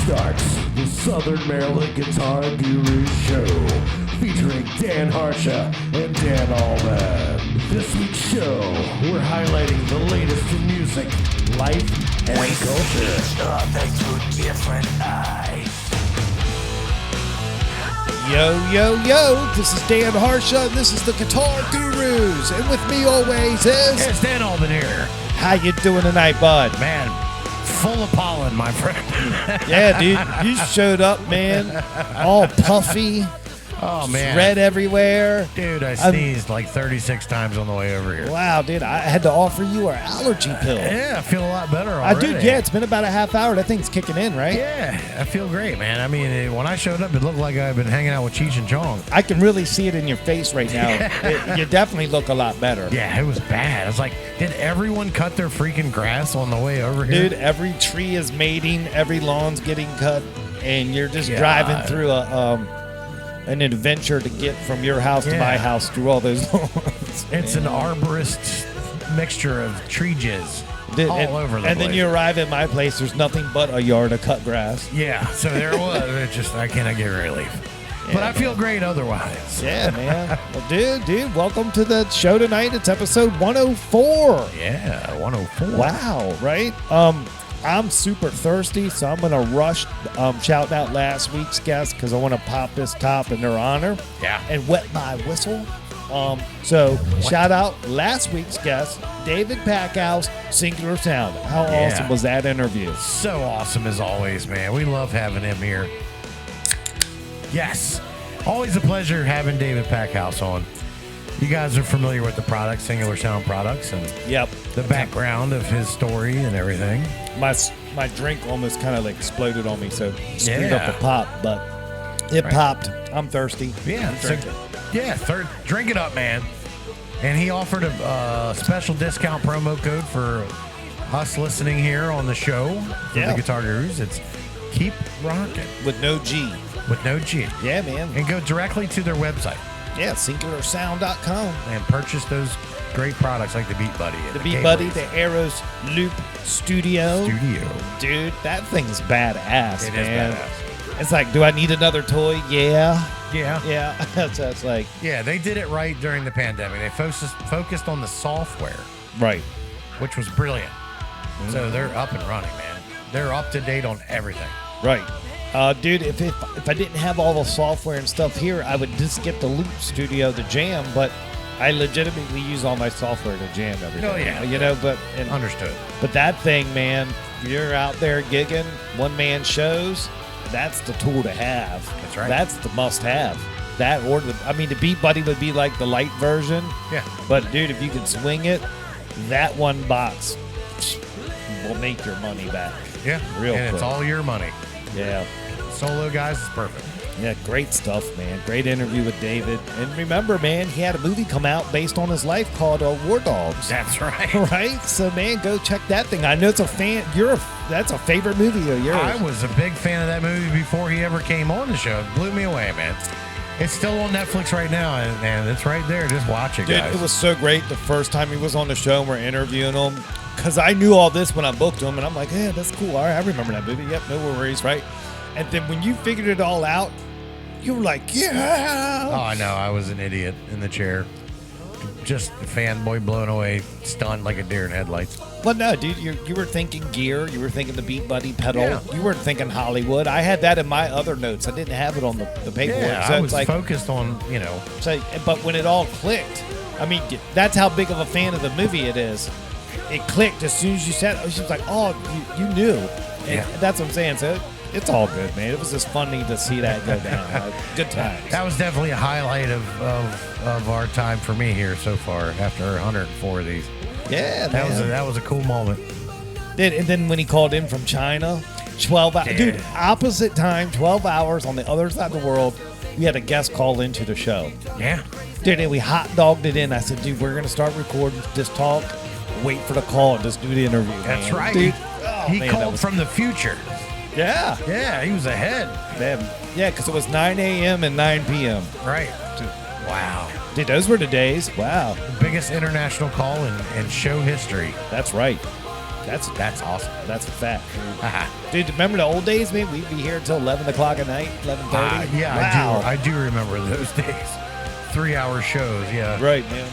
starts the Southern Maryland Guitar Guru Show, featuring Dan Harsha and Dan Alban. This week's show, we're highlighting the latest in music, life, and culture. Others through different eyes. Yo, yo, yo, this is Dan Harsha, and this is the Guitar Gurus, and with me always is... It's Dan Alban here. How you doing tonight, bud? Man, full of pollen, my friend. Yeah, dude, you showed up, man, all puffy. Oh, man. Red everywhere. Dude, I sneezed like 36 times on the way over here. Wow, dude, I had to offer you an allergy pill. Yeah, I feel a lot better already. Dude, yeah, it's been about a half hour. That thing's kicking in, right? Yeah, I feel great, man. I mean, when I showed up, it looked like I've been hanging out with Cheech and Chong. I can really see it in your face right now. You definitely look a lot better. Yeah, it was bad. I was like, did everyone cut their freaking grass on the way over here? Dude, every tree is mating, every lawn's getting cut, and you're just driving through an adventure to get from your house to my house through all those lawns. It's an arborist mixture of tree jizz all over the place. And then you arrive at my place, there's nothing but a yard of cut grass. Yeah, so there it was. I cannot get relief. Yeah, but I feel great otherwise. Yeah, man. Well, dude, welcome to the show tonight. It's episode 104. Yeah, 104. Wow, right? I'm super thirsty, so I'm going to rush shouting out last week's guest because I want to pop this top in their honor. Yeah. And wet my whistle. So shout out last week's guest, David Packhouse, Singular Sound. How awesome was that interview? So awesome as always, man. We love having him here. Yes. Always a pleasure having David Packhouse on. You guys are familiar with the product, Singular Sound Products, and the background of his story and everything. My drink almost kind of like exploded on me, so screwed up the pop, but it popped. I'm thirsty. Yeah, drink it up, man. And he offered a special discount promo code for us listening here on the show for the Guitar Gurus. It's Keep Rockin' with no G. With no G. Yeah, man. And go directly to their website. Yeah, singularsound.com. And purchase those great products like the Beat Buddy. The Beat Buddy, the Arrows Loop Studio. Dude, that thing's badass, man. It is badass. It's like, do I need another toy? Yeah. So it's like... Yeah, they did it right during the pandemic. They focused on the software. Right. Which was brilliant. Mm-hmm. So they're up and running, man. They're up to date on everything. Right. Dude, if I didn't have all the software and stuff here, I would just get the Loop Studio to jam, but I legitimately use all my software to jam every day. Oh, yeah. You know, Understood. But that thing, man, you're out there gigging, one-man shows, that's the tool to have. That's right. That's the must-have. That or the Beat Buddy would be like the light version. Yeah. But, dude, if you can swing it, that one box will make your money back. Yeah. Real quick. It's all your money. Yeah. Solo guys is perfect. Yeah, great stuff, man. Great interview with David. And remember, man, he had a movie come out based on his life called War Dogs. That's right. Right? So, man, go check that thing. I know it's a fan. That's a favorite movie of yours. I was a big fan of that movie before he ever came on the show. It blew me away, man. It's still on Netflix right now, and it's right there. Just watch it, guys. Dude, it was so great the first time he was on the show and we're interviewing him. Because I knew all this when I booked him, and I'm like, yeah, that's cool. All right, I remember that movie. Yep, no worries, right? And then when you figured it all out, you were like, yeah. Oh, I know. I was an idiot in the chair. Just a fanboy blown away, stunned like a deer in headlights. Well, no, dude, you were thinking gear. You were thinking the Beat Buddy pedal. Yeah. You weren't thinking Hollywood. I had that in my other notes. I didn't have it on the paperwork. Yeah, so I was like, focused on, So, but when it all clicked, I mean, that's how big of a fan of the movie it is. It clicked as soon as you said it. She was like, oh, you knew. Yeah. And that's what I'm saying. So it's all good, man. It was just funny to see that go down. Like, good times. That was definitely a highlight of our time for me here so far after 104 of these. Yeah, that was a cool moment. And then when he called in from China, 12 hours. Dude, opposite time, 12 hours on the other side of the world, we had a guest call into the show. Yeah. Dude, and we hot dogged it in. I said, dude, we're going to start recording, just talk, wait for the call, and just do the interview. That's man. right. Dude, he called from the future. Yeah. Yeah, he was ahead. Man. Yeah, because it was 9 a.m. and 9 p.m. Right. Wow. Dude, those were the days. Wow. The biggest international call in show history. That's right. That's awesome. That's a fact. Dude, remember the old days, man? We'd be here until 11 o'clock at night, 11:30. Yeah, wow. I do remember those days. 3-hour shows, yeah. Right, man.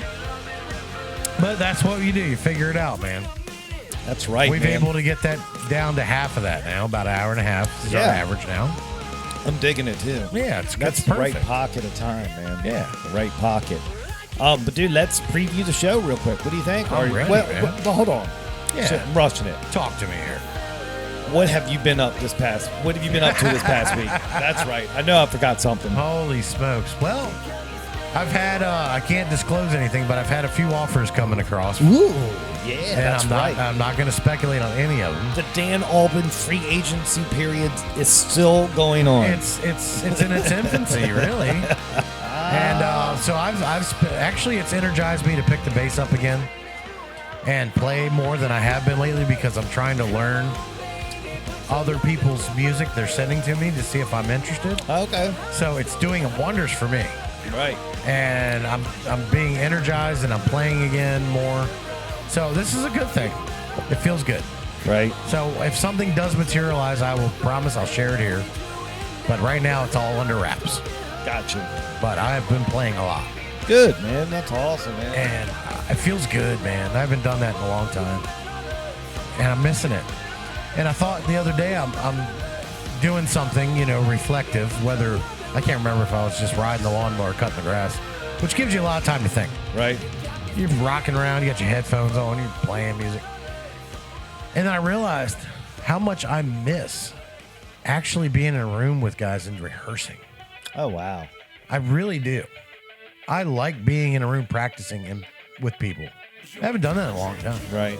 But that's what you do. You figure it out, man. That's right, We've man. been able to get that down to half of that now, about an hour and a half is our average now. I'm digging it, too. Yeah, That's it's the right perfect. pocket of time, man. Yeah. The right pocket. But, dude, let's preview the show real quick. What do you think? I'm ready, man. Well, hold on. Yeah. Shit, I'm rushing it. Talk to me here. What have you been up to this past week? That's right. I know I forgot something. Holy smokes. Well, I've had, I can't disclose anything, but I've had a few offers coming across. Ooh, yeah, And that's right. I'm not going to speculate on any of them. The Dan Alban free agency period is still going on. It's in its infancy, really. And so actually, it's energized me to pick the bass up again and play more than I have been lately because I'm trying to learn other people's music they're sending to me to see if I'm interested. Okay. So it's doing wonders for me. Right. And I'm being energized and I'm playing again more. So this is a good thing. It feels good. Right. So if something does materialize, I will promise I'll share it here. But right now it's all under wraps. Gotcha. But I have been playing a lot. Good, man. That's awesome, man. And it feels good, man. I haven't done that in a long time. And I'm missing it. And I thought the other day I'm doing something, reflective, whether I can't remember if I was just riding the lawnmower or cutting the grass, which gives you a lot of time to think. Right. You're rocking around, you got your headphones on, you're playing music. And then I realized how much I miss actually being in a room with guys and rehearsing. Oh, wow. I really do. I like being in a room practicing and with people. I haven't done that in a long time. Right.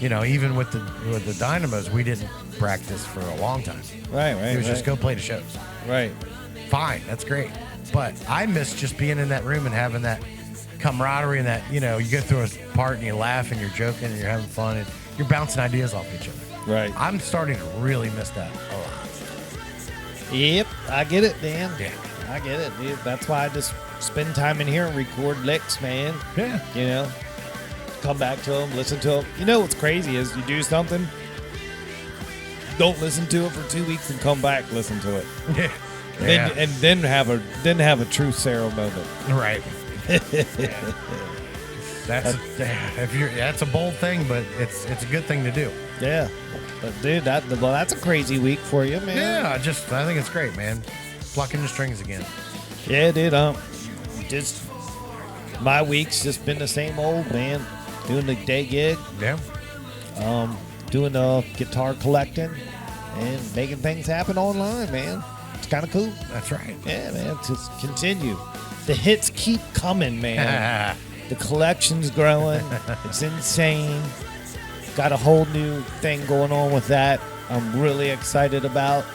Even with the Dynamos, we didn't practice for a long time. Right. It was just go play the shows. Right. Fine, that's great. But I miss just being in that room and having that camaraderie and that, you go through a part and you laugh and you're joking and you're having fun and you're bouncing ideas off each other. Right. I'm starting to really miss that a lot. Yep. I get it, Dan. Yeah. I get it, dude. That's why I just spend time in here and record licks, man. Yeah. Come back to them, listen to them. What's crazy is you do something, don't listen to it for 2 weeks and come back, listen to it. Yeah. Then have a true Sarah moment. Right. That's a bold thing, but it's a good thing to do. Yeah. But dude, that's a crazy week for you, man. Yeah, I think it's great, man. Plucking the strings again. Yeah, dude. Just my week's just been the same old, man. Doing the day gig, Yeah. doing guitar collecting, and making things happen online, man. It's kind of cool. That's right. Yeah, man. Just continue. The hits keep coming, man. The collection's growing. It's insane. Got a whole new thing going on with that. I'm really excited about.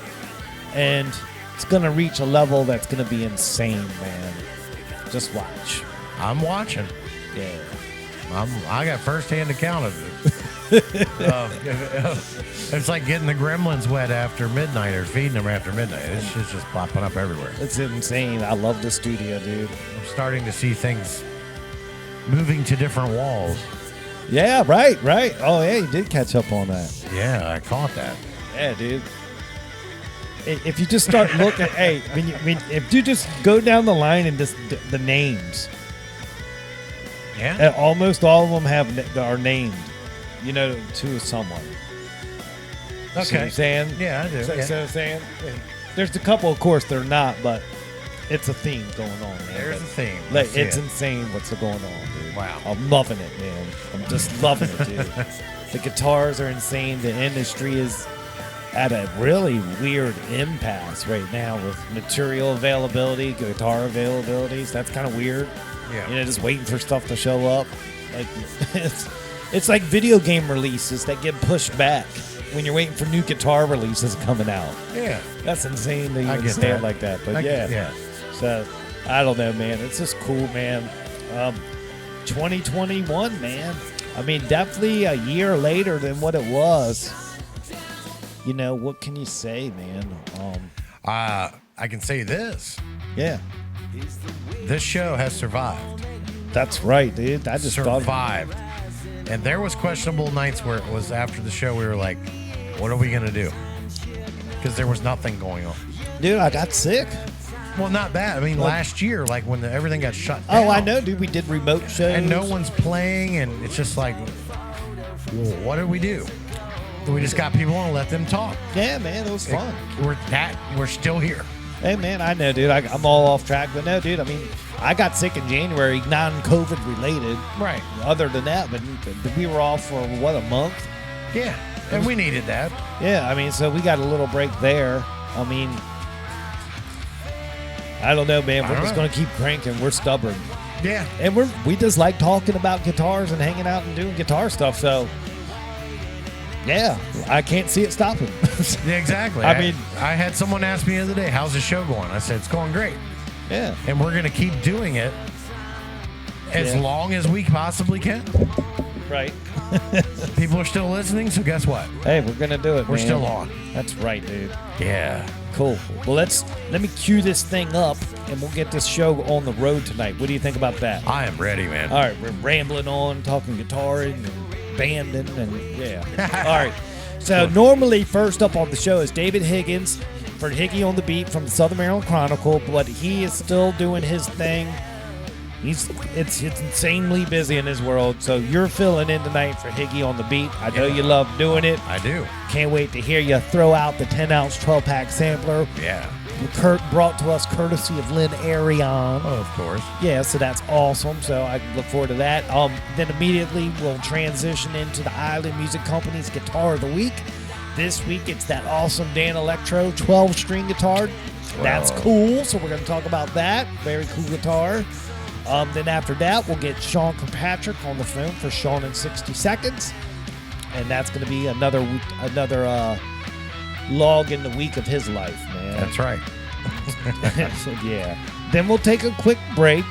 And it's going to reach a level that's going to be insane, man. Just watch. I'm watching. Yeah. I got first-hand account of it. It's like getting the gremlins wet after midnight or feeding them after midnight. This shit's just popping up everywhere. It's insane. I love the studio, dude. I'm starting to see things moving to different walls. Yeah, right. Oh, yeah, you did catch up on that. Yeah, I caught that. Yeah, dude. If you just start looking, if you just go down the line and just the names, Yeah. almost all of them are named, to someone. See what I'm saying? Yeah, I do. So, Yeah. so I'm saying, there's a couple, of course, they're not, but it's a theme going on, man. There's a theme. Like, I see it's it. insane what's going on, dude. Wow. I'm loving it, man. I'm just loving it, dude. The guitars are insane. The industry is at a really weird impasse right now with material availability, guitar availabilities. That's kind of weird. Yeah. Just waiting for stuff to show up. Like it's like video game releases that get pushed back when you're waiting for new guitar releases coming out. Yeah. That's insane that you I get understand that. like that. But I yeah. get- yeah. So I don't know, man. It's just cool, man. 2021, man. I mean, definitely a year later than what it was. What can you say, man? I can say this. Yeah. This show has survived. That's right, dude. I just thought Survived. And there was questionable nights where it was after the show, we were like, what are we going to do? Because there was nothing going on. Dude, I got sick. Well, not that. I mean, last year, like when everything got shut down. Oh, I know, dude. We did remote shows. And no one's playing, and it's just like, well, what do we do? We just got people and let them talk. Yeah, man, it was fun. We're still here. Hey, man, I know, dude. I'm all off track. But no, dude, I mean, I got sick in January, non-COVID related. Right. Other than that, but we were off for, what, a month? Yeah, and we needed that. Yeah, I mean, so we got a little break there. I mean, I don't know, man. We're just going to keep cranking. We're stubborn. Yeah. And we just like talking about guitars and hanging out and doing guitar stuff. So, yeah, I can't see it stopping. Yeah, exactly. I mean, I had someone ask me the other day, how's the show going? I said, it's going great. Yeah. And we're going to keep doing it as long as we possibly can. Right. People are still listening, so guess what? Hey, we're going to do it, We're man. still on. That's right, dude. Yeah. Cool. Well, let me cue this thing up, and we'll get this show on the road tonight. What do you think about that? I am ready, man. All right, we're rambling on, talking guitaring and banding, and yeah. All right. So normally, first up on the show is David Higgins for Higgy on the Beat from the Southern Maryland Chronicle, but he is still doing his thing. It's insanely busy in his world, so you're filling in tonight for Higgy on the Beat. I know you love doing it. I do. Can't wait to hear you throw out the 10-ounce 12-pack sampler. Yeah. Kurt brought to us courtesy of Lynn Arion. Oh, of course. Yeah, so that's awesome. So I look forward to that. Then immediately we'll transition into the Island Music Company's Guitar of the Week. This week it's that awesome Dan Electro 12-string guitar. That's cool. So we're going to talk about that. Very cool guitar. Then after that, we'll get Sean Kirkpatrick on the phone for Sean in 60 Seconds. And that's going to be another log in the week of his life, man. That's right. So, yeah. Then we'll take a quick break,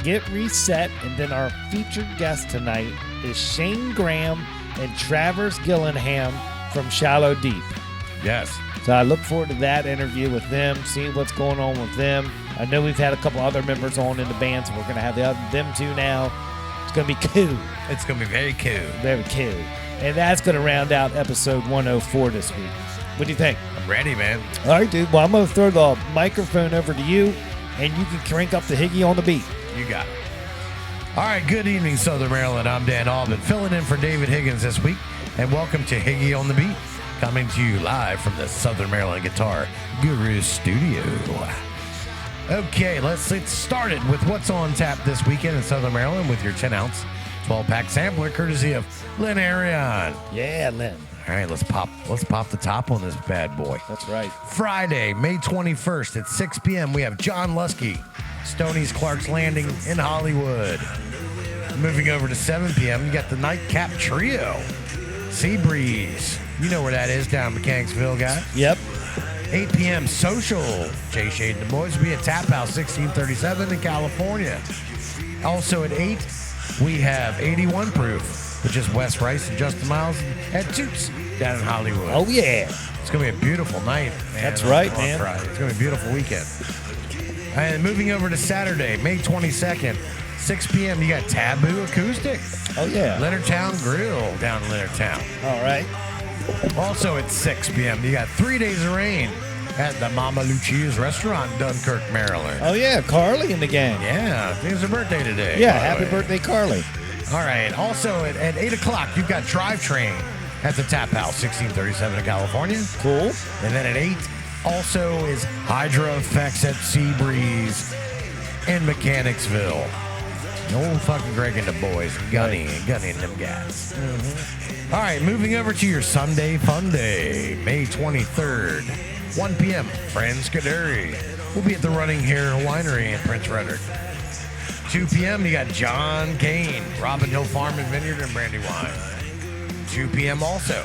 get reset, and then our featured guest tonight is Shane Graham and Travers Gillingham from Shallow Deep. Yes. So I look forward to that interview with them, seeing what's going on with them. I know we've had a couple other members on in the band, so we're going to have them two now. It's going to be cool. It's going to be very cool. Very cool. And that's going to round out episode 104 this week. What do you think? I'm ready, man. All right, dude. Well, I'm going to throw the microphone over to you, and you can crank up the Higgy on the Beat. You got it. All right, good evening, Southern Maryland. I'm Dan Alban, filling in for David Higgins this week, and welcome to Higgy on the Beat, coming to you live from the Southern Maryland Guitar Guru Studio. Okay, let's get started with what's on tap this weekend in Southern Maryland with your 10-ounce 12-pack sampler, courtesy of Lynn Arion. Yeah, Lynn. All right, let's pop the top on this bad boy. That's right. Friday, May 21st at 6 p.m., we have John Lusky, Stoney's Clark's Landing in Hollywood. Moving over to 7 p.m., you got the Nightcap Trio, Sea Breeze. You know where that is, down Mechanicsville, guy. Yep. 8 p.m. Social. Jay Shade and the Boys will be at Tap House 1637 in California. Also at 8, we have 81 Proof, which is Wes Rice and Justin Miles at Toots down in Hollywood. Oh, yeah. It's going to be a beautiful night, man. That's right, on man. Friday. It's going to be a beautiful weekend. And moving over to Saturday, May 22nd, 6 p.m., you got Taboo Acoustic. Oh, yeah. Leonardtown Grill down in Leonardtown. All right. Also at 6 p.m., you got 3 Days of Rain at the Mama Lucia's Restaurant, Dunkirk, Maryland. Oh, yeah. Carly and the gang. Yeah, it's her birthday today. Yeah, by the happy way. birthday, Carly. All right. Also at 8 o'clock, you've got Drivetrain at the Tap House, 1637 in California. Cool. And then at 8, also is Hydra Effects at Sea Breeze in Mechanicsville. Old fucking Greg and the boys, Gunny and them guys. Mm-hmm. All right, moving over to your Sunday Fun Day, May 23rd, 1 p.m. Friends Kaduri. We'll be at the Running Hare Winery in Prince Frederick. 2 p.m. you got John Kane, Robin Hill Farm and Vineyard and Brandywine. 2 p.m. also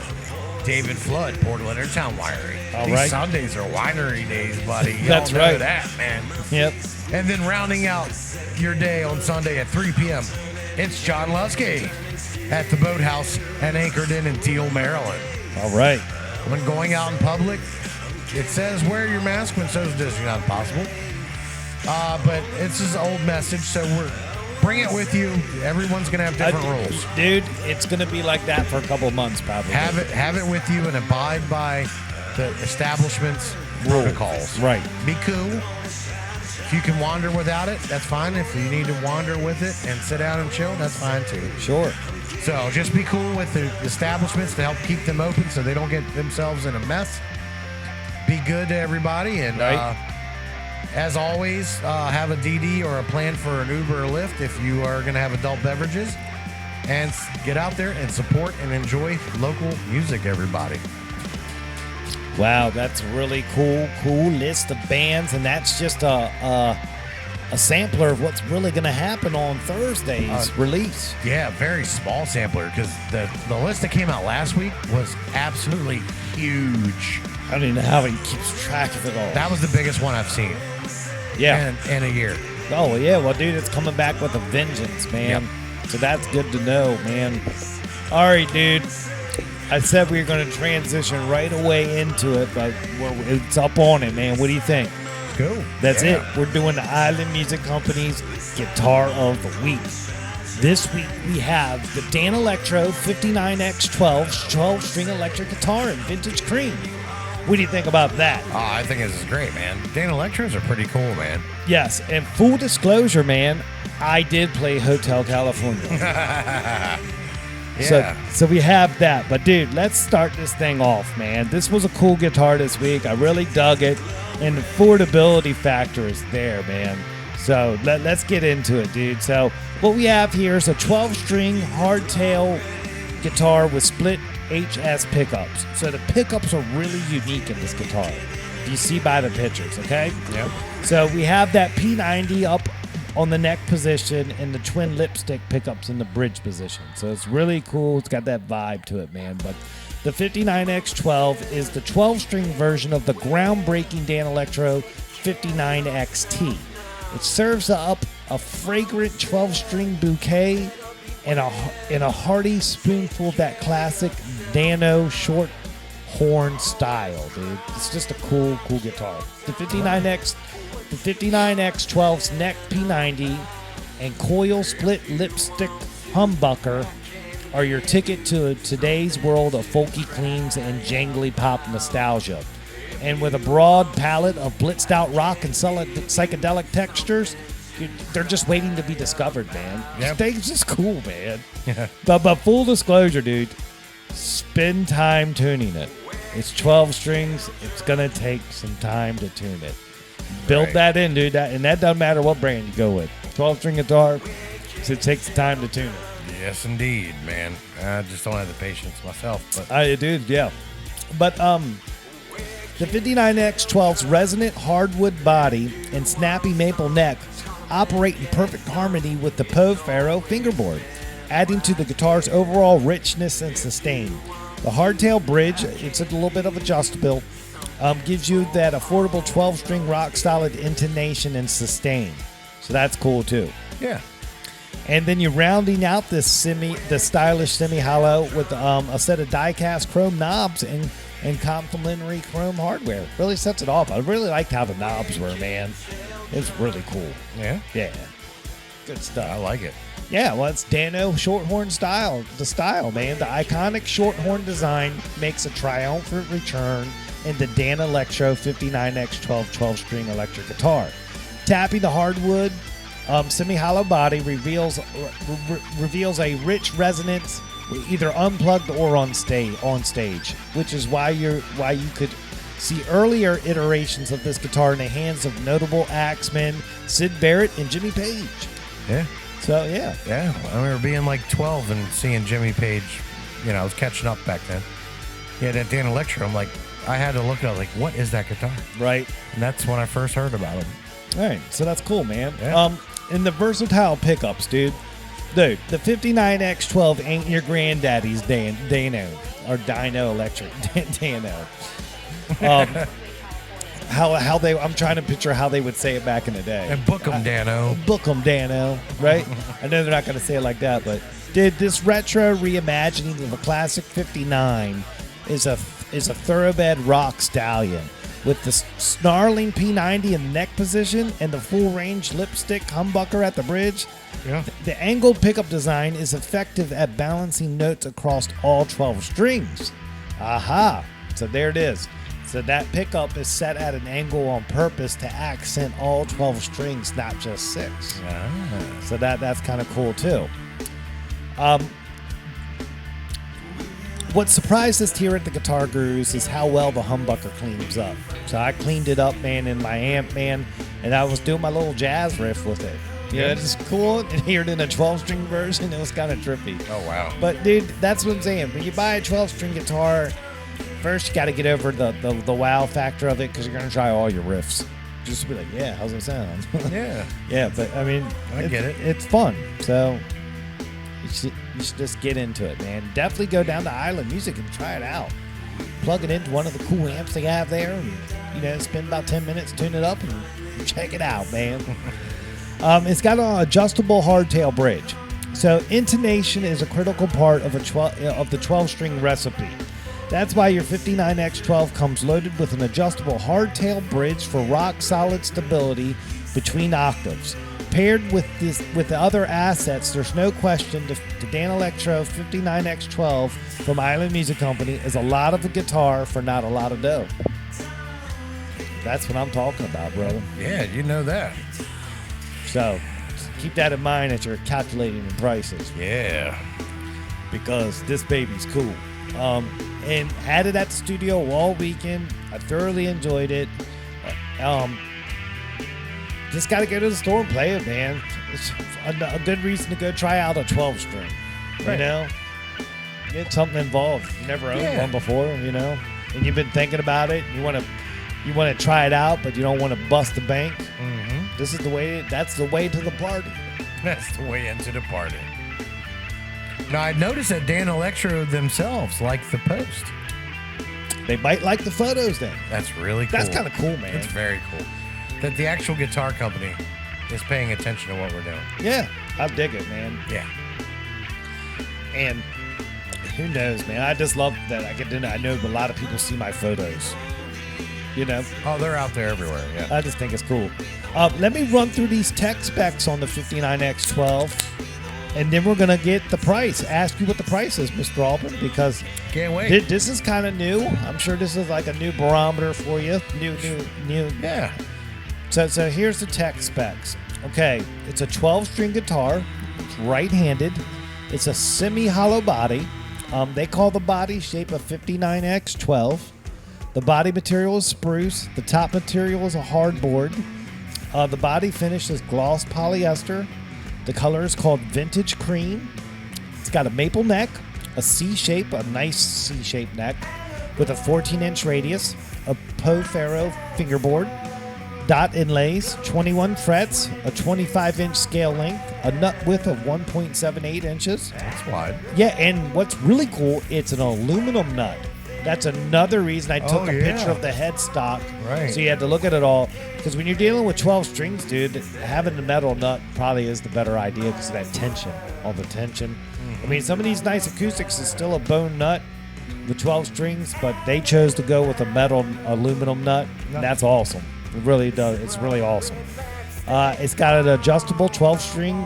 David Flood, Port Leonardtown Winery. All These right. Sundays are winery days, buddy. Y'all That's know right. that, man. Yep. And then rounding out your day on Sunday at 3 p.m., it's John Lusky at the Boathouse and Anchored in Teal, Maryland. All right. When going out in public, it says wear your mask when social distancing not possible. But it's his old message, so bring it with you. Everyone's gonna have different rules. Dude, it's gonna be like that for a couple of months probably. Have it with you and abide by the establishment's protocols. Right. Be cool. If you can wander without it, that's fine. If you need to wander with it and sit down and chill, that's fine too. Sure. So just be cool with the establishments to help keep them open so they don't get themselves in a mess. Be good to everybody, and as always, have a DD or a plan for an Uber or Lyft if you are going to have adult beverages, and get out there and support and enjoy local music, everybody. Wow, that's a really cool list of bands, and that's just a sampler of what's really going to happen on Thursday's release. Yeah, very small sampler, because the list that came out last week was absolutely huge. I don't even know how he keeps track of it all. That was the biggest one I've seen. Yeah. In a year. Oh, yeah. Well, dude, it's coming back with a vengeance, man. Yep. So that's good to know, man. All right, dude. I said we were going to transition right away into it, but it's up on it, man. What do you think? Cool. That's it. We're doing the Island Music Company's Guitar of the Week. This week we have the Dan Electro 59X12 12-string electric guitar in vintage cream. What do you think about that? Oh, I think this is great, man. Dan Electros are pretty cool, man. Yes, and full disclosure, man, I did play Hotel California. Yeah. So we have that. But, dude, let's start this thing off, man. This was a cool guitar this week. I really dug it. And the affordability factor is there, man. So let's get into it, dude. So what we have here is a 12-string hardtail guitar with split HS pickups. So the pickups are really unique in this guitar. You see by the pictures, okay? Yep. So we have that P90 up on the neck position and the twin lipstick pickups in the bridge position. So it's really cool. It's got that vibe to it, man. But the 59X12 is the 12-string version of the groundbreaking Dan Electro 59XT. It serves up a fragrant 12-string bouquet and a hearty spoonful of that classic Dano short horn style, dude. It's just a cool guitar. The 59X12's neck P90 and coil split lipstick humbucker are your ticket to today's world of folky cleans and jangly pop nostalgia. And with a broad palette of blitzed out rock and psychedelic textures, they're just waiting to be discovered, man. Yep. They're just cool, man. But full disclosure, dude, spend time tuning it. It's 12 strings. It's going to take some time to tune it. Build that in, dude. And that doesn't matter what brand you go with. 12-string guitar, so it takes time to tune it. Yes, indeed, man. I just don't have the patience myself. But Dude, yeah. But the 59X12's resonant hardwood body and snappy maple neck operate in perfect harmony with the Poe Faro fingerboard, adding to the guitar's overall richness and sustain. The hardtail bridge, it's a little bit of adjustable, gives you that affordable 12-string rock-solid intonation and sustain. So that's cool too. yeah. And then you're rounding out the stylish semi-hollow with a set of die-cast chrome knobs and complimentary chrome hardware. Really sets it off. I really liked how the knobs were, man. It's really cool. Yeah. Yeah. Good stuff. I like it. Yeah, well, it's Dano shorthorn style. The style, man. The iconic shorthorn design makes a triumphant return in the Dan Electro 59X12 12-string electric guitar. Tapping the hardwood semi-hollow body reveals a rich resonance, either unplugged or on stage, which is why you could see earlier iterations of this guitar in the hands of notable axemen Sid Barrett and Jimmy Page. Yeah. So, yeah. Yeah. I remember being like 12 and seeing Jimmy Page. You know, I was catching up back then. Yeah, that Dan Electro. I'm like, I had to look at it. I was like, what is that guitar? Right. And that's when I first heard about him. All right. So that's cool, man. Yeah. And the versatile pickups, dude. Dude, the 59X12 ain't your granddaddy's Dano or Dino Electric. Dano. I'm trying to picture how they would say it back in the day. And book 'em, Dano. Book 'em, Dano, right? I know they're not going to say it like that, but dude, this retro reimagining of a classic 59 is a thoroughbred rock stallion. with the snarling P90 in the neck position and the full range lipstick humbucker at the bridge. Yeah. The angled pickup design is effective at balancing notes across all 12 strings. Aha! So there it is. So that pickup is set at an angle on purpose to accent all 12 strings, not just 6. So that's kind of cool too. What surprised us here at the Guitar Gurus is how well the humbucker cleans up. So I cleaned it up, man, in my amp, man, and I was doing my little jazz riff with it. Yeah, it's cool. And here it in a 12-string version, it was kind of trippy. Oh, wow. But, dude, that's what I'm saying. When you buy a 12-string guitar, first you got to get over the wow factor of it because you're going to try all your riffs. Just to be like, yeah, how's it sound? Yeah. Yeah, but, I mean, I get it. It's fun. So you should just get into it, man. Definitely go down to Island Music and try it out. Plug it into one of the cool amps they have there and, spend about 10 minutes, tune it up, and check it out, man. It's got an adjustable hardtail bridge. So intonation is a critical part of the 12-string recipe. That's why your 59X12 comes loaded with an adjustable hardtail bridge for rock-solid stability between octaves. Paired with the other assets, there's no question the Dan Electro 59X12 from Island Music Company is a lot of a guitar for not a lot of dough. That's what I'm talking about, brother. Yeah, you know that. So keep that in mind as you're calculating the prices. Yeah. Because this baby's cool. And had it at the studio all weekend. I thoroughly enjoyed it. Just got to go to the store and play it, man. It's a good reason to go try out a 12-string. Right. You know? Get something involved. You never owned one before, and you've been thinking about it. You want to try it out, but you don't want to bust the bank. Mm-hmm. This is the way. That's the way to the party. That's the way into the party. Now, I noticed that Dan Electro themselves like the post. They might like the photos then. That's really cool. That's kind of cool, man. It's very cool. That the actual guitar company is paying attention to what we're doing. Yeah, I dig it, man. Yeah. And who knows, man? I just love that I get to know. I know a lot of people see my photos. Oh, they're out there everywhere. Yeah. I just think it's cool. Let me run through these tech specs on the 59X12, and then we're gonna get the price. Ask you what the price is, Mr. Alban, because Can't wait. this is kind of new. I'm sure this is like a new barometer for you. New. Yeah. So here's the tech specs. Okay, it's a 12-string guitar. It's right-handed. It's a semi-hollow body. They call the body shape a 59X12. The body material is spruce. The top material is a hardboard. The body finish is gloss polyester. The color is called Vintage Cream. It's got a maple neck, a C-shape, a nice C-shaped neck, with a 14-inch radius, a Pofaro fingerboard, dot inlays, 21 frets, a 25-inch scale length, a nut width of 1.78 inches. That's wide. Yeah, and what's really cool, it's an aluminum nut. That's another reason I took a picture of the headstock. Right. So you had to look at it all. Because when you're dealing with 12 strings, dude, having the metal nut probably is the better idea because of that tension, all the tension. I mean, some of these nice acoustics is still a bone nut with 12 strings, but they chose to go with a metal aluminum nut. And that's awesome. It really does. It's really awesome. It's got an adjustable 12-string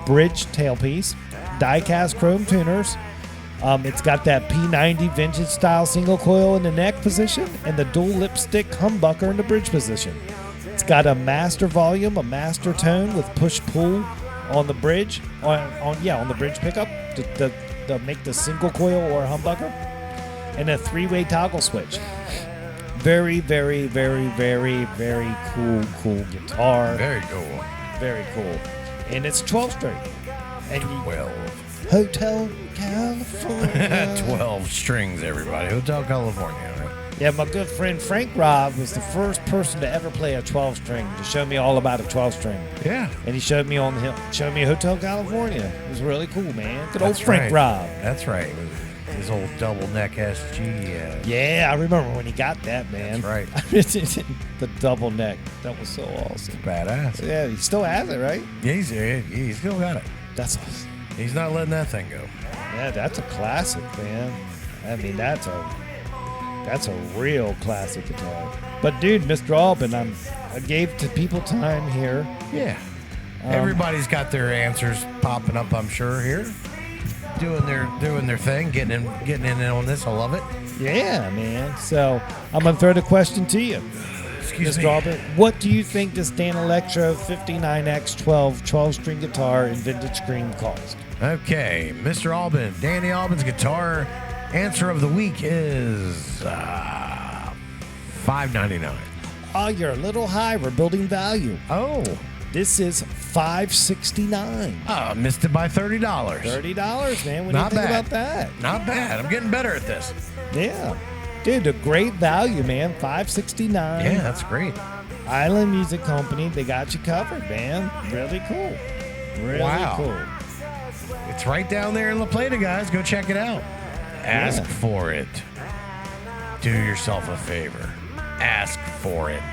bridge tailpiece, die-cast chrome tuners. It's got that P90 vintage style single coil in the neck position and the dual lipstick humbucker in the bridge position. It's got a master volume, a master tone with push-pull on the bridge, on the bridge pickup to make the single coil or humbucker, and a 3-way toggle switch. Very, very, very, very, very cool guitar. Very cool. Very cool. And it's 12-string. And 12. Hotel California. 12 strings, everybody. Hotel California. Right? Yeah, my good friend Frank Robb was the first person to ever play a 12-string to show me all about a 12-string. Yeah. And he showed me Hotel California. It was really cool, man. Good old That's Frank right. Robb. That's right. His old double neck SG. Yeah, I remember when he got that, man. That's right. The double neck. That was so awesome. Badass. Yeah, he still has it, right? Yeah, he's still got it. That's awesome. He's not letting that thing go. Yeah, that's a classic, man. I mean, that's That's a real classic guitar. But dude, Mr. Alban, I gave to people time here. Yeah. Everybody's got their answers popping up, I'm sure, here. Doing their thing, getting in on this. I love it. Yeah, man. So I'm gonna throw the question to you. Excuse Mr. me. Alban, what do you think this Dan Electro 59X 12-string guitar in vintage green cost? Okay, Mr. Alban, Danny Alban's guitar answer of the week is $5.99. Oh, you're a little high. We're building value. Oh, This is $5.69. missed it by $30. $30, man. What Not do you think bad. about that? Not bad. I'm getting better at this. Yeah. Dude, a great value, man. $5.69. Yeah, that's great. Island Music Company, they got you covered, man. Really cool. Really Wow. cool. It's right down there in La Plata, guys. Go check it out. Ask for it. Do yourself a favor. Ask for it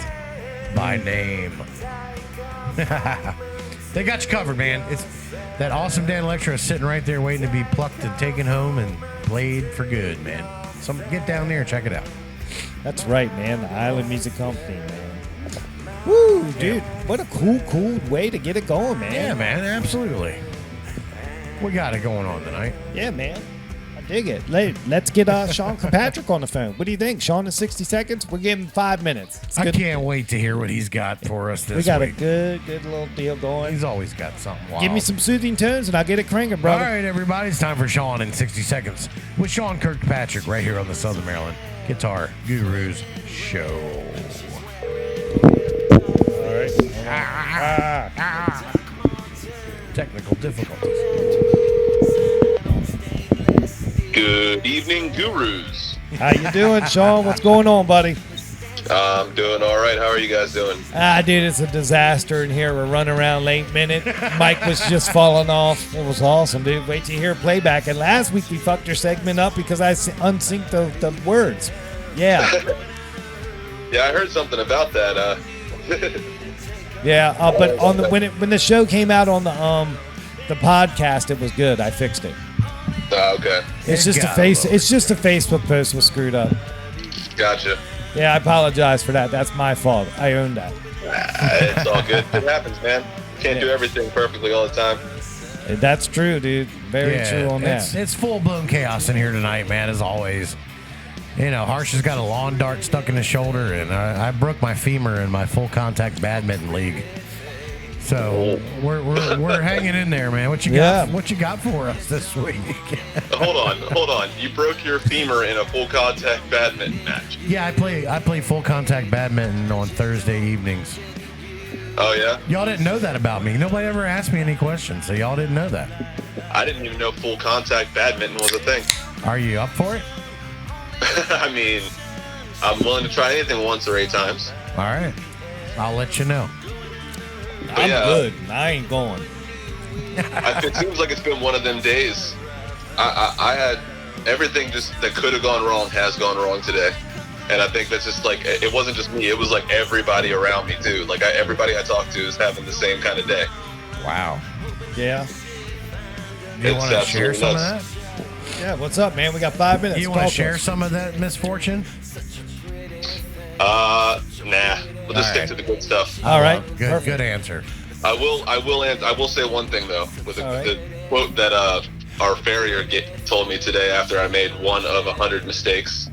by name. They got you covered, man. It's that awesome Dan Electro is sitting right there waiting to be plucked and taken home and played for good, man. So get down there and check it out. That's right, man. The Island Music Company, man. Woo, dude. What a cool way to get it going, man. Yeah, man, absolutely. We got it going on tonight. Yeah, man. I dig it. Let's get Sean Kirkpatrick on the phone. What do you think? Sean in 60 seconds? We're giving him 5 minutes. It's I good. can't wait to hear what he's got for us this We got week. a good little deal going. He's always got something wild. Give me some soothing tones and I'll get it cranking, brother. All right, everybody, it's time for Sean in 60 seconds with Sean Kirkpatrick right here on the Southern Maryland Guitar Gurus Show. All right. Technical difficulties. Good evening, gurus. How you doing, Sean? What's going on, buddy? I'm doing all right. How are you guys doing? Dude, it's a disaster in here. We're running around late minute. Mike was just falling off. It was awesome, dude. Wait till you hear playback. And last week we fucked your segment up because I unsynced the words. Yeah. Yeah, I heard something about that. Yeah, but on the when the show came out on the podcast, it was good. I fixed it. Okay. It's just It's just a Facebook post was screwed up. Gotcha. Yeah, I apologize for that. That's my fault. I own that. It's all good. It happens, man. Can't do everything perfectly all the time. That's true, dude. Very true on that. It's full-blown chaos in here tonight, man, as always. You know, Harsh has got a lawn dart stuck in his shoulder, and I broke my femur in my full-contact badminton league. So we're hanging in there, man. What you got? What you got for us this week? Hold on. You broke your femur in a full contact badminton match. Yeah, I play full-contact badminton on Thursday evenings. Oh yeah? Y'all didn't know that about me. Nobody ever asked me any questions, so y'all didn't know that. I didn't even know full contact badminton was a thing. Are you up for it? I mean, I'm willing to try anything once or 8 times. All right. I'll let you know. I'm yeah. good. I ain't going. It seems like it's been one of them days. I had everything just that could have gone wrong has gone wrong today. And I think that's just like, it wasn't just me, it was like everybody around me too. Like everybody I talked to is having the same kind of day. Wow. Yeah. You want to It's share some of absolutely that? Yeah, what's up, man? We got 5 minutes. You want to Talk share us. some of that misfortune? Nah. We'll just stick Alright. to the good stuff. All right. Good Perfect. good answer. I will say one thing though, with All right. the quote that our farrier told me today after I made one of 100 mistakes.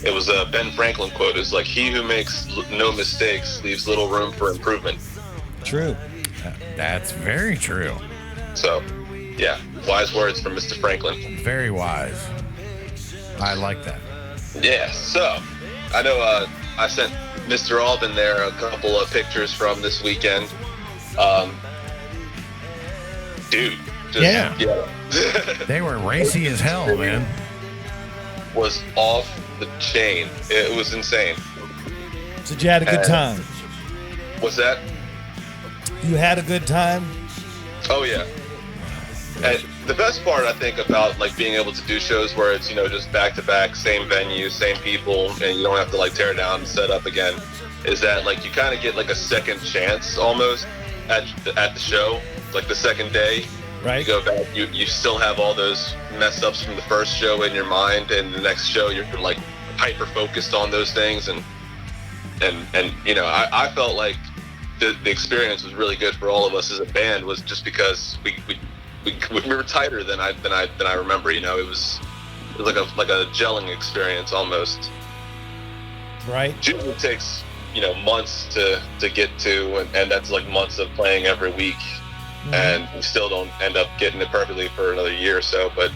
It was a Ben Franklin quote. It's like, he who makes no mistakes leaves little room for improvement. True. That's very true. So, yeah, wise words from Mr. Franklin. Very wise. I like that. Yeah, so I know I sent Mr. Alban there a couple of pictures from this weekend. Dude, Yeah. They were racy as hell, man. was off the chain. It was insane. So you had a good time. What's that? You had a good time. Oh yeah. And the best part I think about like being able to do shows where it's, just back to back, same venue, same people, and you don't have to like tear down and set up again, is that like you kind of get like a second chance almost at the show, like the second day. Right. You go back, you still have all those mess ups from the first show in your mind, and the next show you're like hyper focused on those things, and you know, I felt like the experience was really good for all of us as a band, was just because we were tighter than I remember. You know, it was like a gelling experience almost. Right. Usually takes, you know, months to get to, and that's like months of playing every week, and we still don't end up getting it perfectly for another year or so. But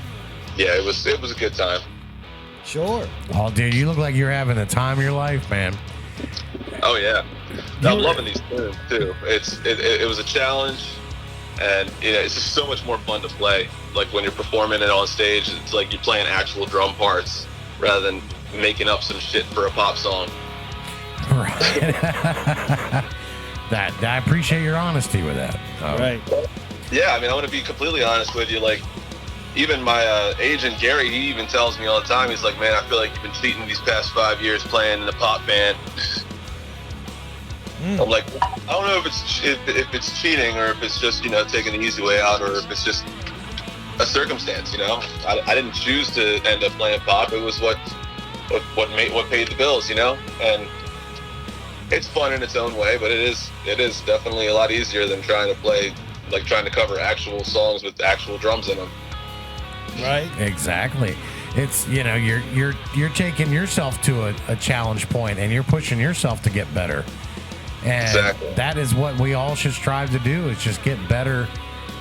yeah, it was a good time. Sure. Oh, dude, you look like you're having the time of your life, man. Oh yeah, I'm loving these tunes too. It was a challenge, and you know, it's just so much more fun to play. Like when you're performing it on stage, it's like you're playing actual drum parts rather than making up some shit for a pop song. Right. I appreciate your honesty with that. Right. Yeah, I mean, I want to be completely honest with you. Like, even my agent Gary, he even tells me all the time. He's like, "Man, I feel like you've been cheating these past 5 years playing in a pop band." I'm like, I don't know if it's cheating or if it's just, you know, taking the easy way out, or if it's just a circumstance. You know, I didn't choose to end up playing pop. It was what paid the bills. You know, and it's fun in its own way, but it is definitely a lot easier than trying to cover actual songs with actual drums in them. Right. Exactly. It's, you know, you're taking yourself to a challenge point, and you're pushing yourself to get better. And exactly. That is what we all should strive to do, is just get better.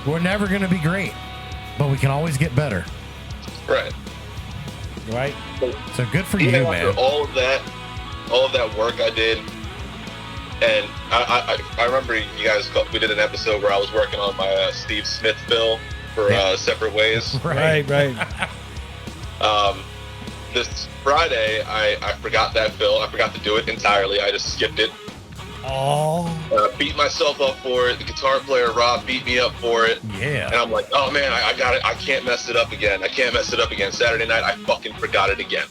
We're never going to be great, but we can always get better. Right. Right. So good for you, Even man. after all of that work I did, and I remember you guys, we did an episode where I was working on my Steve Smith bill for Separate Ways. Right. This Friday, I forgot that bill. I forgot to do it entirely. I just skipped it. Oh. Beat myself up for it. The guitar player Rob beat me up for it. Yeah. And I'm like, oh man, I got it. I can't mess it up again. Saturday night, I fucking forgot it again.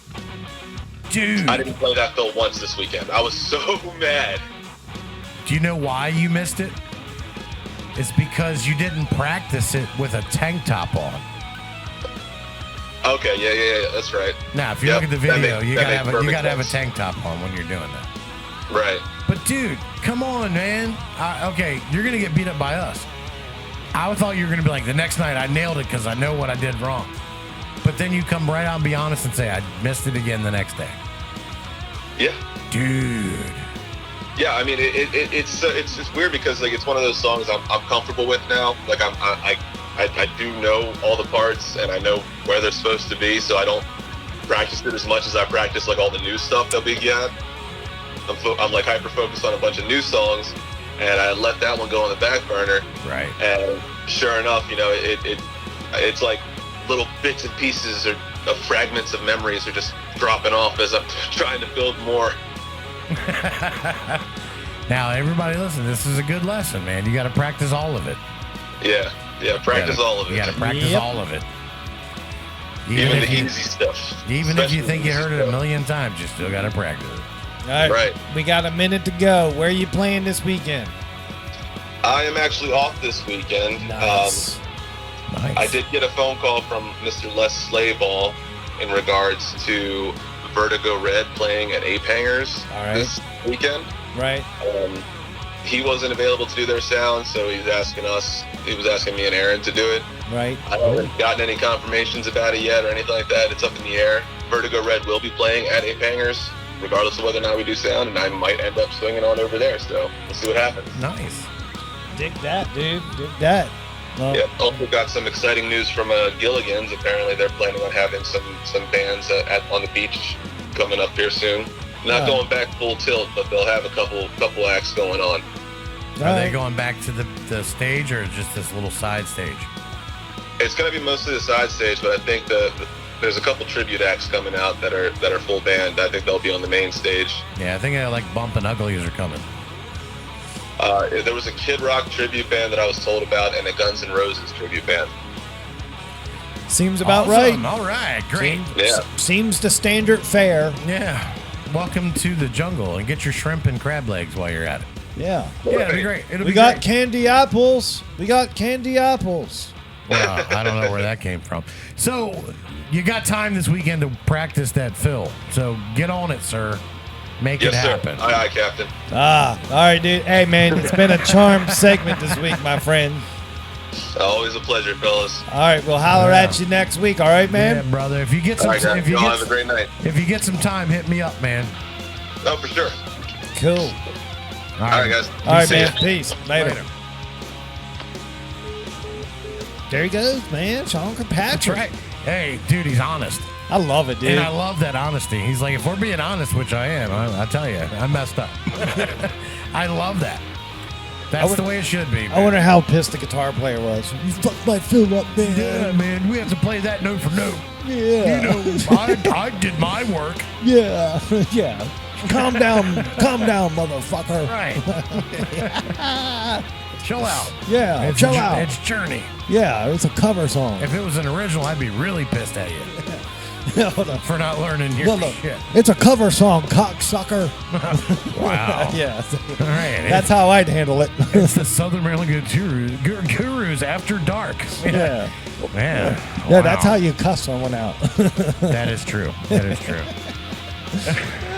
Dude. I didn't play that bill once this weekend. I was so mad. Do you know why you missed it? It's because you didn't practice it with a tank top on. Okay, yeah, that's right. Now, if you look at the video, you gotta have a tank top on when you're doing that. Right. But dude, come on, man. Okay, you're gonna get beat up by us. I thought you were gonna be like, the next night I nailed it because I know what I did wrong. But then you come right out and be honest and say, I missed it again the next day. Yeah. Dude. Yeah, I mean, it's weird because like it's one of those songs I'm comfortable with now. Like I do know all the parts and I know where they're supposed to be, so I don't practice it as much as I practice like all the new stuff that we get. I'm like hyper focused on a bunch of new songs, and I let that one go on the back burner. Right. And sure enough, you know, it's like little bits and pieces of fragments of memories are just dropping off as I'm trying to build more. Now, everybody listen, this is a good lesson, man. You got to practice all of it. Yeah, practice all of it. You got to practice all of it. Even the easy stuff. Even if you think you heard it a million times, you still got to practice it. All right. Right. We got a minute to go. Where are you playing this weekend? I am actually off this weekend. Nice. Nice. I did get a phone call from Mr. Les Slayball in regards to Vertigo Red playing at Ape Hangers this weekend. Right. He wasn't available to do their sound, so he was asking me and Aaron to do it. Right. I haven't gotten any confirmations about it yet or anything like that. It's up in the air. Vertigo Red will be playing at Ape Hangers, regardless of whether or not we do sound, and I might end up swinging on over there, so we'll see what happens. Nice. Dig that, dude. Dig that. Well, Yeah, also got some exciting news from Gilligan's. Apparently they're planning on having some bands on the beach coming up here soon. Not going back full tilt, but they'll have a couple acts going on. Are they going back to the stage or just this little side stage? It's going to be mostly the side stage, but I think there's a couple tribute acts coming out that are full band. I think they'll be on the main stage. Yeah, I think like Bump and Uglies are coming. There was a Kid Rock tribute band that I was told about, and a Guns N' Roses tribute band. Seems about Awesome. right. All right, great. Seems the standard fare. Yeah. Welcome to the jungle, and get your shrimp and crab legs while you're at it. Yeah. Yeah, it'll be great. We got candy apples. We got candy apples. Well, I don't know where that came from. So you got time this weekend to practice that fill. So get on it, sir. Make it happen. Sir. Aye, aye, Captain. All right, dude. Hey, man, it's been a charmed segment this week, my friend. Always a pleasure, fellas. All right, we'll holler at you next week. All right, man? Yeah, brother. If you get some, All right, guys. if you Y'all get, have a great night. if you get some time, hit me up, man. Oh, for sure. Cool. All right, guys. All right, See man. ya. Peace. Later. There he goes, man. Sean Kirkpatrick. That's right. Hey, dude, he's honest. I love it, dude. And I love that honesty. He's like, if we're being honest, which I am, I tell you, I messed up. I love that. That's the way it should be, man. I wonder how pissed the guitar player was. You fucked my fill up, man. Yeah, man, we have to play that note for note. Yeah. You know, I did my work. Yeah. Yeah. Calm down, motherfucker. Right. Chill out. Yeah, chill out. It's Journey. Yeah, it's a cover song. If it was an original, I'd be really pissed at you for not learning your No, shit. it's a cover song, cocksucker. Wow. Yeah. All right. That's how I'd handle it. It's the Southern Maryland Gurus After Dark. Yeah. Man. Yeah, that's how you cuss someone out. That is true. That is true.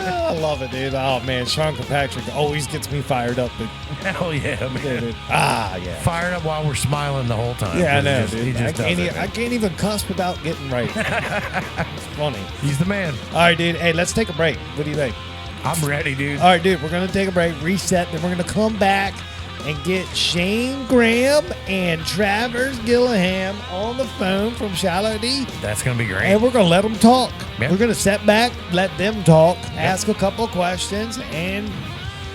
I love it, dude. Oh, man. Sean Kirkpatrick always gets me fired up. Dude. Hell yeah, man. Dude. Ah, yeah. Fired up while we're smiling the whole time. Yeah, I He know, just- dude. he just does it, I man. can't even cuss without getting right. It's funny. He's the man. All right, dude. Hey, let's take a break. What do you think? I'm ready, dude. All right, dude. We're going to take a break, reset, then we're going to come back and get Shane Graham and Travers Gillingham on the phone from Shallow D. That's going to be great. And we're going to let them talk. Yep. We're going to sit back, let them talk, ask a couple of questions, and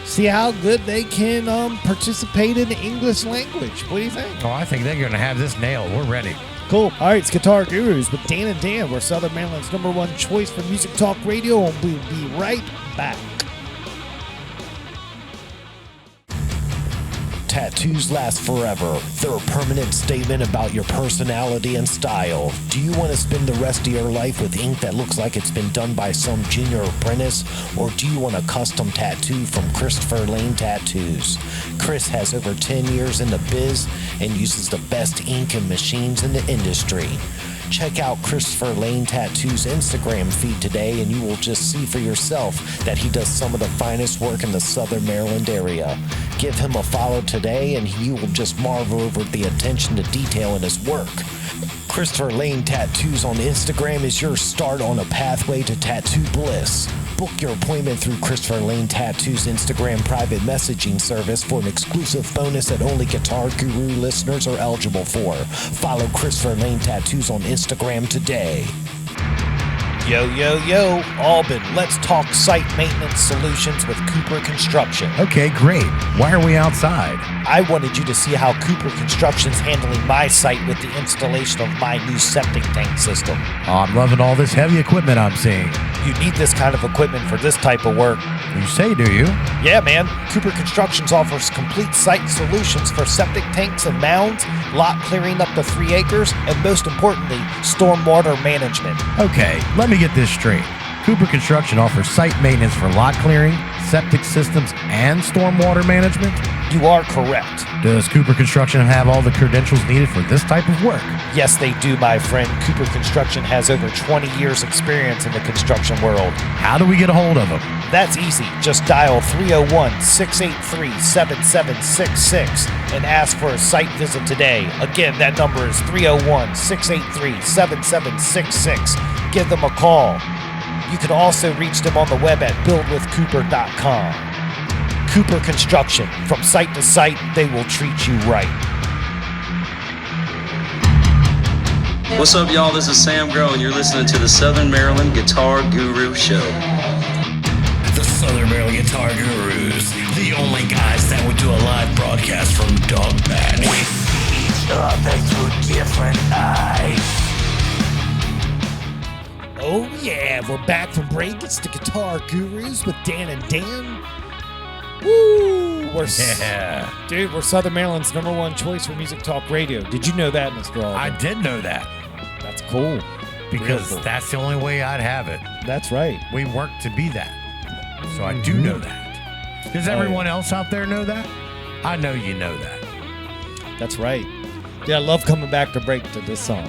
see how good they can participate in the English language. What do you think? Oh, I think they're going to have this nailed. We're ready. Cool. All right, it's Guitar Gurus with Dan and Dan. We're Southern Maryland's #1 choice for music talk radio, and we'll be right back. Tattoos last forever. They're a permanent statement about your personality and style. Do you want to spend the rest of your life with ink that looks like it's been done by some junior apprentice? Or do you want a custom tattoo from Christopher Lane Tattoos? Chris has over 10 years in the biz and uses the best ink and machines in the industry. Check out Christopher Lane Tattoo's Instagram feed today and you will just see for yourself that he does some of the finest work in the Southern Maryland area. Give him a follow today and you will just marvel over the attention to detail in his work. Christopher Lane Tattoos on Instagram is your start on a pathway to tattoo bliss. Book your appointment through Christopher Lane Tattoo's Instagram private messaging service for an exclusive bonus that only Guitar Guru listeners are eligible for. Follow Christopher Lane Tattoos on Instagram today. Yo, yo, yo, Alban, let's talk site maintenance solutions with Cooper Construction. Okay, great. Why are we outside? I wanted you to see how Cooper Construction's handling my site with the installation of my new septic tank system. Oh, I'm loving all this heavy equipment I'm seeing. You need this kind of equipment for this type of work. You say, do you? Yeah, man. Cooper Constructions offers complete site solutions for septic tanks and mounds, lot clearing up to 3 acres, and most importantly, stormwater management. Okay, let me get this straight. Cooper Construction offers site maintenance for lot clearing, septic systems, and stormwater management? You are correct. Does Cooper Construction have all the credentials needed for this type of work? Yes, they do, my friend. Cooper Construction has over 20 years experience in the construction world. How do we get a hold of them? That's easy. Just dial 301-683-7766 and ask for a site visit today. Again, that number is 301-683-7766. Give them a call. You can also reach them on the web at buildwithcooper.com. Cooper Construction. From site to site, they will treat you right. What's up, y'all? This is Sam Grow, and you're listening to the Southern Maryland Guitar Guru Show. The Southern Maryland Guitar Gurus, the only guys that would do a live broadcast from Dogbat. We see each other through different eyes. Oh yeah, we're back from break. It's the Guitar Gurus with Dan and Dan. Woo! Dude, we're Southern Maryland's #1 choice for music talk radio. Did you know that, Mr. Alban? I did know that That's cool. because Real cool. that's the only way I'd have it. That's right. We work to be that. So I do know that. Does everyone else out there know that? I know you know that. That's right. Yeah, I love coming back to break to this song.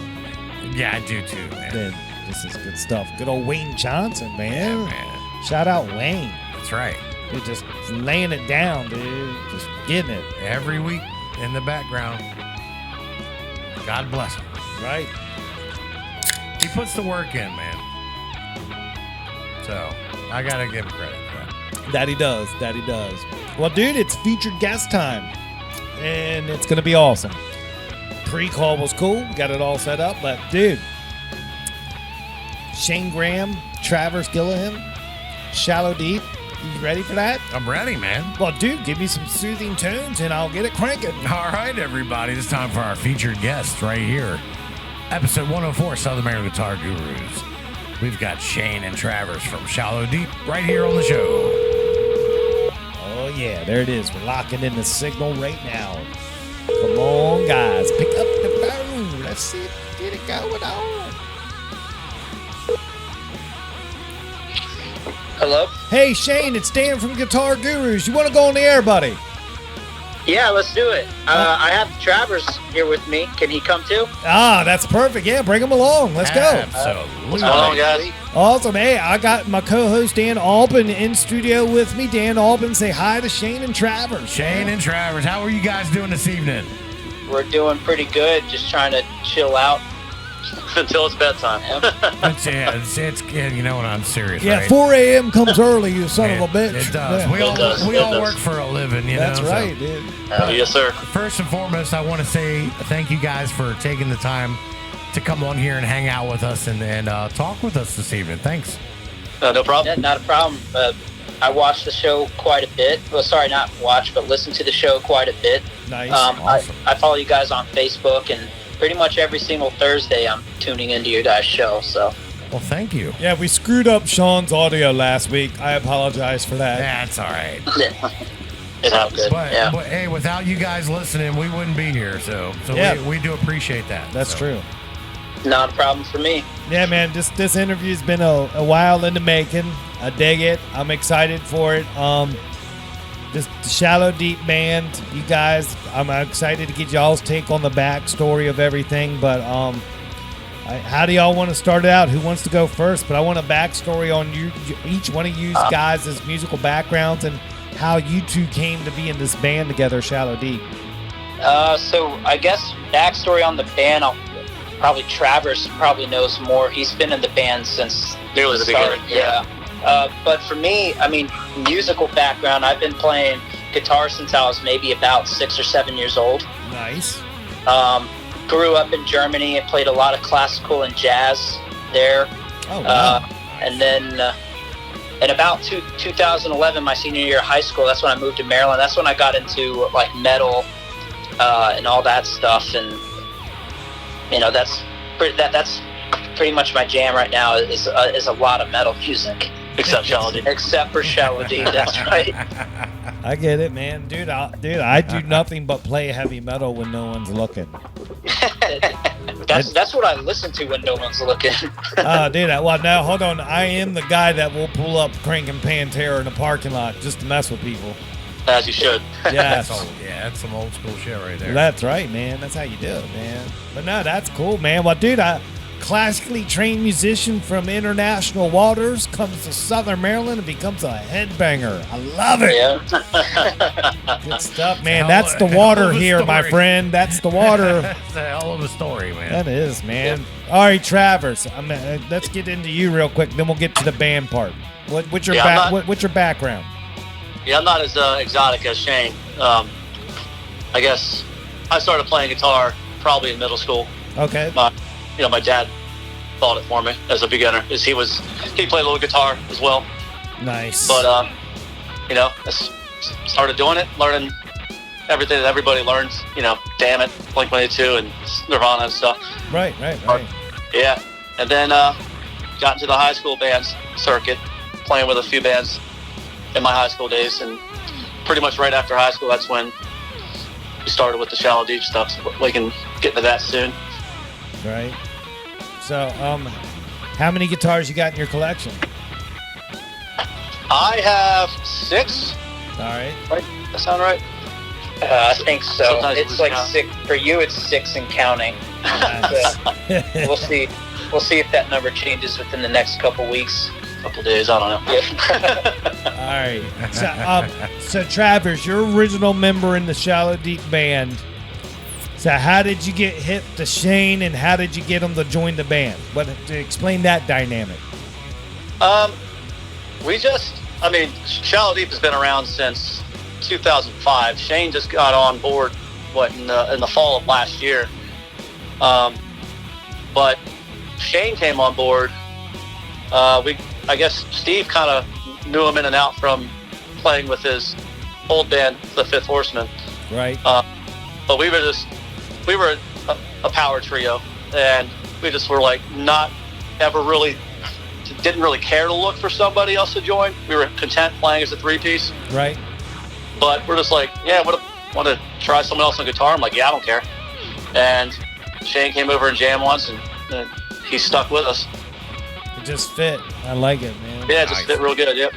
Yeah, I do too, man. Man, this is good stuff. Good old Wayne Johnson, man. Yeah, man. Shout out Wayne. That's right. Dude, just laying it down, dude. Just getting it. Every week in the background. God bless him. Right. He puts the work in, man. So I gotta give him credit for that. That he does. That he does. Well, dude, it's featured guest time. And it's going to be awesome. Pre-call was cool. Got it all set up. But, dude, Shane Graham, Travers, Gillingham, Shallow Deep. You ready for that? I'm ready, man. Well, dude, give me some soothing tunes and I'll get it cranking. All right, everybody. It's time for our featured guest right here. Episode 104, Southern Maryland Guitar Gurus. We've got Shane and Travers from Shallow Deep right here on the show. Oh, yeah, there it is. We're locking in the signal right now. Come on, guys. Pick up the phone. Let's see, get it going on. Hello? Hey, Shane, it's Dan from Guitar Gurus. You want to go on the air, buddy? Yeah, let's do it. I have Travers here with me. Can he come too? Ah, that's perfect. Yeah, bring him along. Let's go. Absolutely. What's going on, guys? Awesome. Hey, I got my co-host Dan Alban in studio with me. Dan Alban, say hi to Shane and Travers. Shane and Travers, how are you guys doing this evening? We're doing pretty good. Just trying to chill out until it's bedtime. It's you know what, I'm serious, Yeah, right? 4 a.m. comes early, you son of a bitch. It does. Yeah. We all work for a living, you That's know. right, so. dude. Yes, sir. First and foremost, I want to say thank you guys for taking the time to come on here and hang out with us and talk with us this evening. Thanks. No problem. Yeah, not a problem. I watched the show quite a bit. Well, sorry, not watch, but listen to the show quite a bit. Nice. Awesome. I follow you guys on Facebook, and pretty much every single Thursday I'm tuning into your guys' show. So. Well, thank you. Yeah, we screwed up Sean's audio last week. I apologize for that. That's all right. It happens. But, Yeah. but hey, without you guys listening, we wouldn't be here. So Yeah. we do appreciate that. That's So. true. Not a problem for me. Yeah, man, this interview's been a while in the making. I dig it. I'm excited for it. This Shallow Deep band, you guys, I'm excited to get y'all's take on the backstory of everything. But how do y'all want to start it out? Who wants to go first? But I want a backstory on you, each one of you guys' musical backgrounds and how you two came to be in this band together, Shallow Deep. So I guess backstory on the band, probably Travers probably knows more. He's been in the band since Nearly the beginning. Yeah. But for me, I mean, musical background, I've been playing guitar since I was maybe about 6 or 7 years old. Nice. Grew up in Germany and played a lot of classical and jazz there. Oh, wow. And then in about 2011, my senior year of high school, that's when I moved to Maryland. That's when I got into like metal and all that stuff. And, you know, that's pretty much my jam right now is a lot of metal music. Except Shallow Deep. Except for Shallow Deep, that's right. I get it, man. Dude, I do nothing but play heavy metal when no one's looking. That's what I listen to when no one's looking. Dude, well, now, hold on. I am the guy that will pull up cranking Pantera in the parking lot just to mess with people. As you should. Yes. That's some old school shit right there. That's right, man. That's how you do it, man. But no, that's cool, man. Well, dude, classically trained musician from international waters comes to Southern Maryland and becomes a headbanger. I love it. Yeah. Good stuff, man. That's the water here, my friend. That's the water. That's a hell of a story, man. That is, man. All right, Travers. Let's get into you real quick, then we'll get to the band part. What's your what's your background? Yeah, I'm not as exotic as Shane. I guess I started playing guitar probably in middle school. Okay. My dad bought it for me as a beginner. He played a little guitar as well. Nice. But I started doing it, learning everything that everybody learns. Damn It, Blink-182, and Nirvana and stuff. Right. Yeah, and then got into the high school bands circuit, playing with a few bands in my high school days, and pretty much right after high school, that's when we started with the Shallow Deep stuff. So we can get into that soon. Right. So, how many guitars you got in your collection? I have 6. All right. Right? That sound right? I think so. Sometimes It's lose like count. 6 for you. It's 6 and counting. Nice. We'll see. We'll see if that number changes within the next couple weeks. Couple days, I don't know. All right. So Travers, your original member in the Shallow Deep band. So how did you get hip to Shane, and how did you get him to join the band? Explain that dynamic. Shallow Deep has been around since 2005. Shane just got on board in the fall of last year. But Shane came on board. I guess Steve kind of knew him in and out from playing with his old band, the Fifth Horsemen. Right. But we were a power trio, and we just were like not ever really didn't really care to look for somebody else to join. We were content playing as a 3-piece. Right. But we're just like, yeah, want to try someone else on guitar? I'm like, yeah, I don't care. And Shane came over and jammed once, and he stuck with us. It just fit. I like it, man. Yeah, it just fit real good. Yep.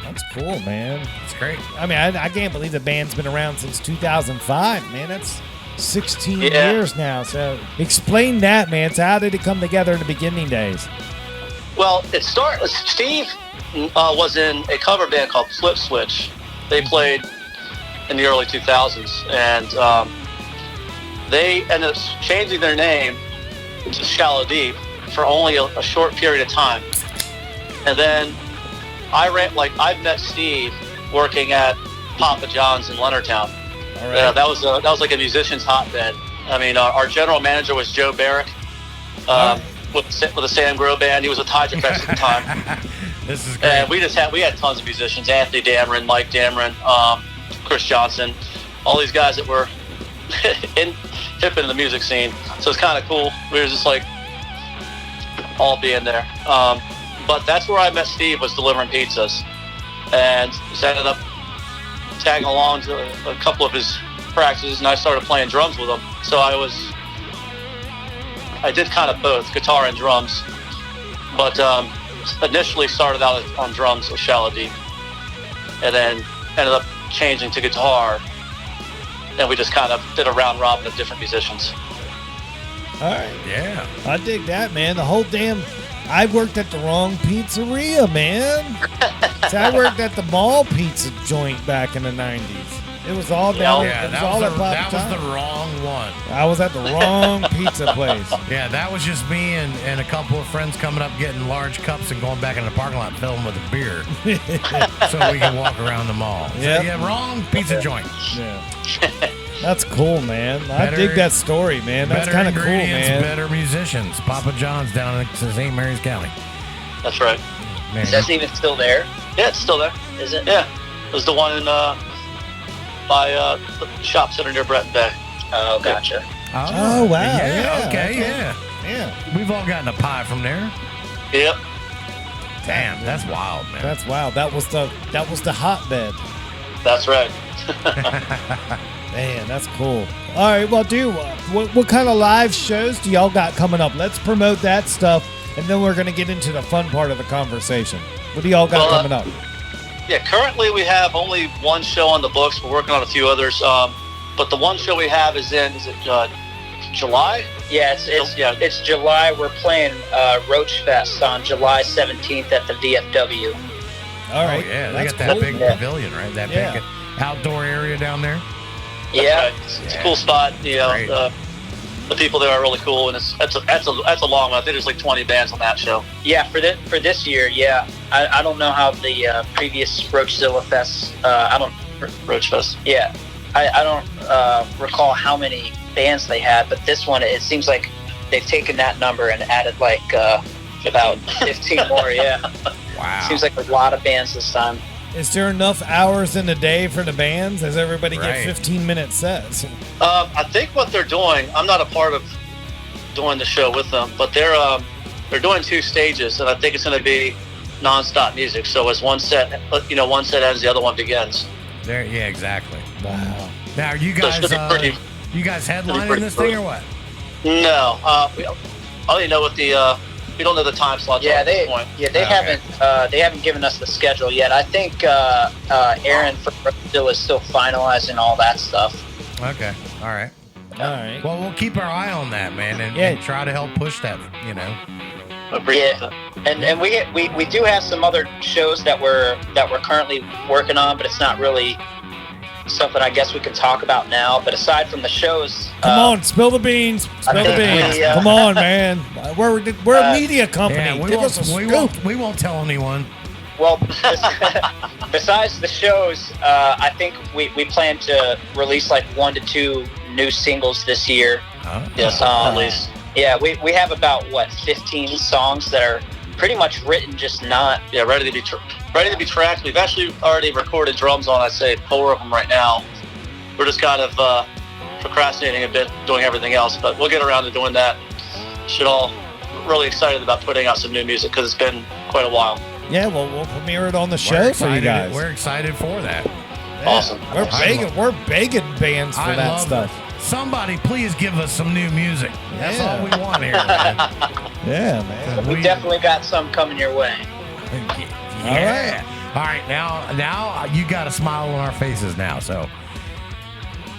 That's cool, man. It's great. I mean, I can't believe the band's been around since 2005, man. That's 16 Yeah. years now. So explain that, man. So how did it come together in the beginning days? Well, Steve was in a cover band called Flip Switch. They played in the early 2000s, and they ended up changing their name to Shallow Deep for only a short period of time. And then I've met Steve working at Papa John's in Leonardtown. All right. That was like a musician's hotbed. I mean, our general manager was Joe Barrick with the Sam Grow band. He was with Hydrofest at the time. This is great. And we had tons of musicians: Anthony Dameron, Mike Dameron, Chris Johnson, all these guys that were hip in the music scene. So it's kind of cool. We were just like all being there. But that's where I met Steve, was delivering pizzas, and just ended up tagging along to a couple of his practices, and I started playing drums with him. So I did kind of both, guitar and drums, but initially started out on drums with Shallow Deep, and then ended up changing to guitar, and we just kind of did a round robin of different musicians. All right. Yeah. I dig that, man. The whole I worked at the wrong pizzeria, man. So I worked at the mall pizza joint back in the 90s. It was all down Yeah, it was that all was at Papa the John's. wrong one. I was at the wrong pizza place. Yeah, that was just me and a couple of friends coming up, getting large cups and going back in the parking lot, filling with a beer, so we can walk around the mall. So, Yep. yeah, wrong pizza joint. Yeah. That's cool, man. I Better- dig that story, man. That's Better kind of cool, ingredients, man. better musicians. Papa John's down in St. Mary's County. That's right. Man, Is that even still there? Yeah, it's still there. Is it? Yeah, it was the one in by the shop center near Breton Bay. Oh, gotcha. Oh, wow. Yeah, Yeah, okay, okay. yeah. Yeah. We've all gotten a pie from there. Yep. Damn, that's wild, man. That's wow. That was the hotbed. That's right. Man, that's cool. All right, well, dude, what kind of live shows do y'all got coming up? Let's promote that stuff, and then we're going to get into the fun part of the conversation. What do y'all got coming up? Yeah, currently we have only one show on the books. We're working on a few others. But the one show we have is it July? Yeah, it's July. We're playing Roach Fest on July 17th at the VFW. All right. Oh, yeah, they that's got that cool. big Yeah. pavilion, right? That Yeah. big outdoor area down there. That's Yeah. right. It's a cool spot. You know, Great. the people there are really cool, and that's a long one. I think there's like 20 bands on that show. Yeah, for this year, yeah. I don't know how the previous Roachzilla Fest. Roach Fest. Yeah, I don't recall how many bands they had, but this one, it seems like they've taken that number and added like about 15 more. Yeah, Wow. seems like a lot of bands this time. Is there enough hours in the day for the bands? Does everybody Right. get 15-minute sets? I think what they're doing, I'm not a part of doing the show with them, but they're doing 2 stages, and I think it's going to be non-stop music. So as one set ends, the other one begins. There, yeah, exactly. Wow. Now, are you So guys it's gonna be pretty- you guys be headlining pretty this thing or cool. what? No, I only know what the We don't know the time slots. Yeah, at this point. they haven't given us the schedule yet. I think Aaron from Brazil is still finalizing all that stuff. Okay. All right. All right. Well, we'll keep our eye on that, man, and try to help push that. Yeah, and we do have some other shows that we're currently working on, but it's not really something I guess we can talk about now. But aside from the shows, come on, spill the beans. Spill the beans. Come on, man. We're a media company. Yeah, Give us a scoop. We won't tell anyone. Well, besides the shows, I think we plan to release like 1 to 2 new singles this year. Yes, at least. Yeah, we have about 15 songs that are pretty much written, just not ready to be tracked. We've actually already recorded drums on, I'd say, 4 of them right now. We're just kind of procrastinating a bit, doing everything else, but we'll get around to doing that. Should all really excited about putting out some new music because it's been quite a while. Yeah, well, we'll premiere it on the show for you guys. We're excited for that. Yeah. Awesome. We're begging bands for that stuff. Somebody please give us some new music. That's all we want here, man. Yeah, man. We definitely got some coming your way. Yeah. All right. Now you got a smile on our faces now. So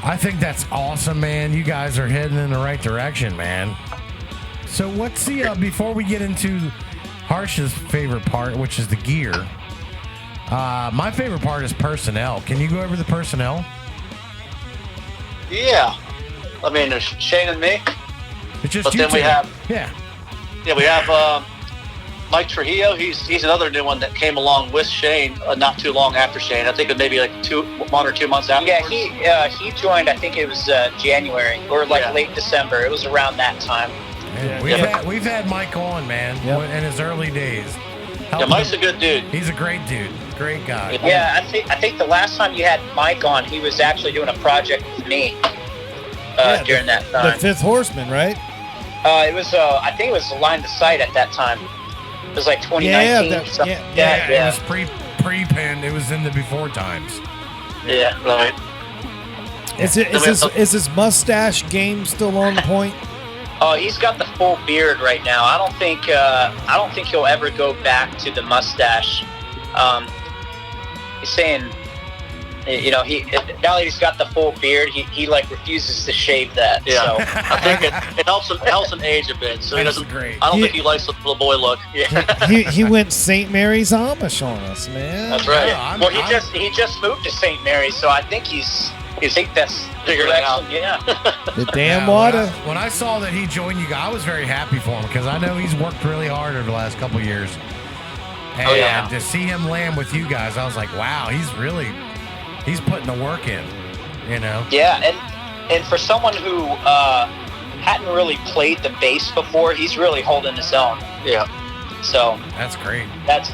I think that's awesome, man. You guys are heading in the right direction, man. So what's the before we get into Harsh's favorite part, which is the gear? My favorite part is personnel. Can you go over the personnel? Yeah. I mean, there's Shane and me. It's just but you then two. we have we have Mike Trujillo. He's another new one that came along with Shane not too long after Shane. I think it maybe like 1 or 2 months after. Yeah, he joined. I think it was January or late December. It was around that time. We've had Mike on, man, in his early days. Mike's a good dude. He's a great dude, great guy. Yeah, I think the last time you had Mike on, he was actually doing a project with me during that time. The Fifth Horseman, right? It was. I think it was Line to Sight at that time. It was like 2019. It was pre-pen. It was in the before times. Yeah, right. Is his mustache game still on point? Oh, he's got the full beard right now. I don't think he'll ever go back to the mustache. He's saying, now that he's got the full beard, he like refuses to shave that. Yeah, so. I think it helps him age a bit. So he doesn't. Great. I don't think he likes the little boy look. Yeah. he went St. Mary's Amish on us, man. That's right. Yeah, he just moved to St. Mary's, so I think I think that's figured it out. Yeah. The damn water. When I saw that he joined you guys, I was very happy for him because I know he's worked really hard over the last couple of years. And to see him land with you guys, I was like, wow, he's putting the work in, Yeah, and for someone who hadn't really played the bass before, he's really holding his own. Yeah. So that's great. That's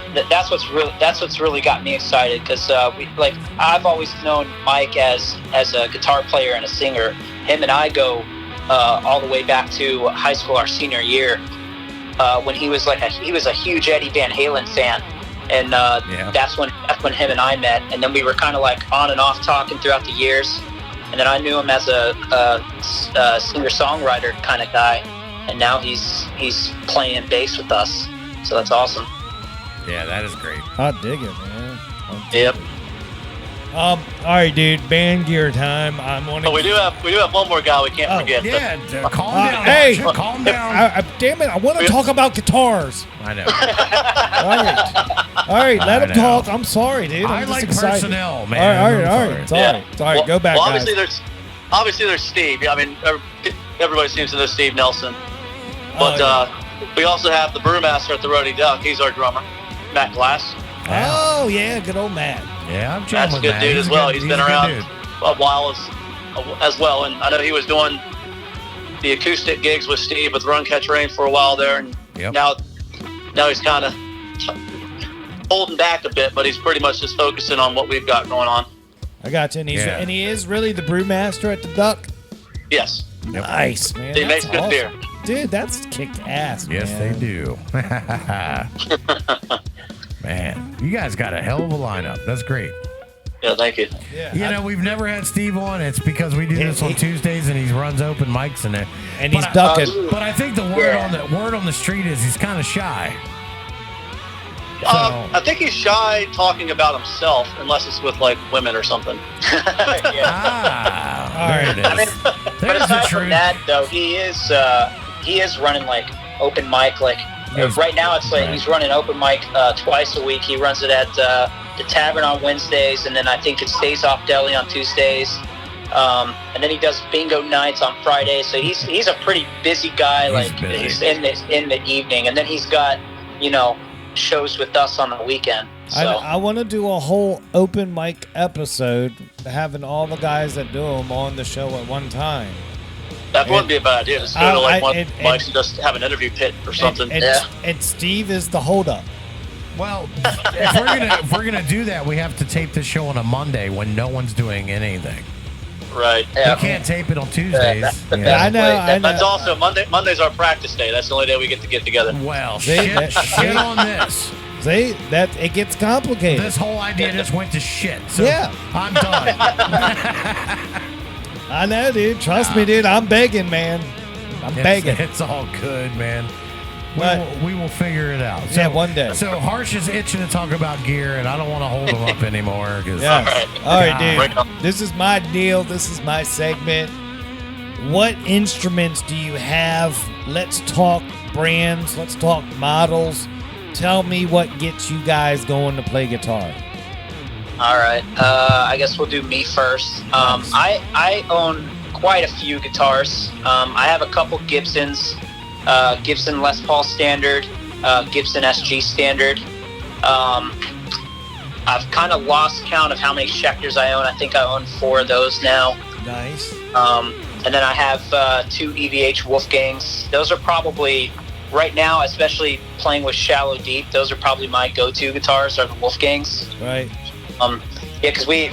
what's really got me excited because I've always known Mike as a guitar player and a singer. Him and I go all the way back to high school, our senior year, when he was a huge Eddie Van Halen fan, and that's when him and I met, and then we were kind of like on and off talking throughout the years, and then I knew him as a singer-songwriter kind of guy, and now he's playing bass with us. So that's awesome. Yeah, that is great. I dig it, man. Yep. All right, dude. Band gear time. We do have one more guy we can't forget. Yeah, calm down. Hey, calm down. Damn it! I want to talk about guitars. I know. All right. Let him talk. I'm sorry, dude. I'm just like excited. personnel, man. All right. It's all right. Go back, well, guys. Obviously there's Steve. I mean, everybody seems to know Steve Nelson, but we also have the brewmaster at the Ruddy Duck. He's our drummer, Matt Glass. Oh yeah, good old Matt. Yeah, I'm Matt's a good dude as well. He's been around a while as well, and I know he was doing the acoustic gigs with Steve with Run Catch Rain for a while there, and now he's kind of holding back a bit, but he's pretty much just focusing on what we've got going on. I got you, and he is really the brewmaster at the Duck. Yes. Nice, man. He makes good beer. Dude, that's kick ass, man. Yes, they do. Man, you guys got a hell of a lineup. That's great. Yeah, thank you. Yeah. You know, we've never had Steve on. It's because we do this on Tuesdays, and he runs open mics and he's ducking. But I think the word on the street is he's kind of shy. I think he's shy talking about himself, unless it's with like women or something. There it is. I mean, but There's the aside from truth. that, though, he is running like open mic. Like right now, it's like he's running open mic twice a week. He runs it at the Tavern on Wednesdays, and then I think it's Days Off Deli on Tuesdays. And then he does bingo nights on Fridays. So he's a pretty busy guy. He's in the evening, and then he's got shows with us on the weekend. So. I want to do a whole open mic episode, having all the guys that do them on the show at one time. That wouldn't be a bad idea. Just go to like one mics and just have an interview pit or something. And Steve is the holdup. Well, if we're gonna do that, we have to tape the show on a Monday when no one's doing anything. Right. We can't tape it on Tuesdays. I know. That's also Monday's our practice day. That's the only day we get to get together. Well, shit on this. See, that it gets complicated. This whole idea just went to shit. So Yeah. I'm done. I know, dude. Trust me, dude. I'm begging, man. I'm begging. It's all good, man. But- We will figure it out. So, Yeah, one day. So Harsh is itching to talk about gear, and I don't want to hold him up anymore. Yeah. All right, Bring it on. dude. This is my deal. This is my segment. What instruments do you have? Let's talk brands. Let's talk models. Tell me what gets you guys going to play guitar. All right. I guess we'll do me first. I own quite a few guitars. I have a couple Gibsons, Gibson Les Paul Standard, Gibson SG Standard. I've kind of lost count of how many Schecters I own. I think I own 4 of those now. Nice. And then I have 2 EVH Wolfgangs. Those are probably, right now, especially playing with Shallow Deep, those are probably my go-to guitars, are the Wolfgangs. Right. Because we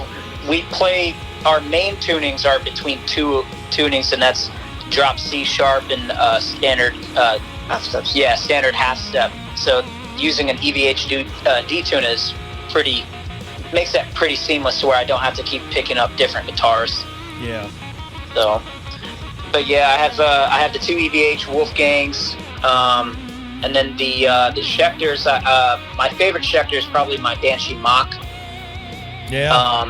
play, our main tunings are between 2 tunings, and that's drop C sharp and standard half steps. Yeah, standard half step. So using an EVH D-tune is makes that pretty seamless to where I don't have to keep picking up different guitars. Yeah. So, but yeah, I have the 2 EVH Wolfgangs, and then the Schecters. My favorite Schecter is probably my Banshee Mach. Yeah.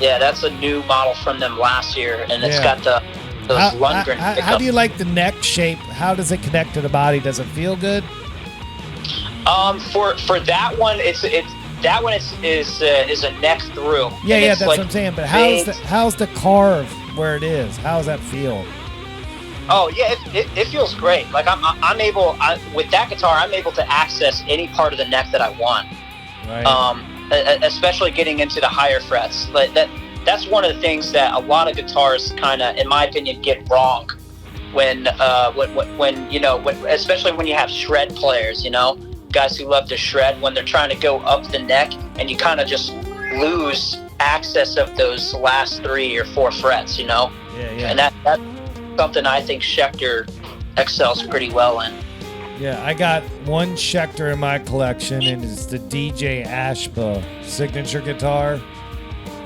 Yeah, that's a new model from them last year, and it's got those Lundgren how pickup. do you like the neck shape? How does it connect to the body? Does it feel good? For that one, is a neck through. Yeah, And yeah, it's that's like what I'm saying. But big- how's the carve where it is? How does that feel? Oh yeah, it feels great. Like I'm able with that guitar, I'm able to access any part of the neck that I want. Right. Especially getting into the higher frets. Like that's one of the things that a lot of guitars kind of, in my opinion, get wrong when especially when you have shred players, guys who love to shred, when they're trying to go up the neck, and you kind of just lose access of those last 3 or 4 frets, Yeah. And that's something I think Schecter excels pretty well in. Yeah, I got one Schecter in my collection, and it's the DJ Ashba signature guitar,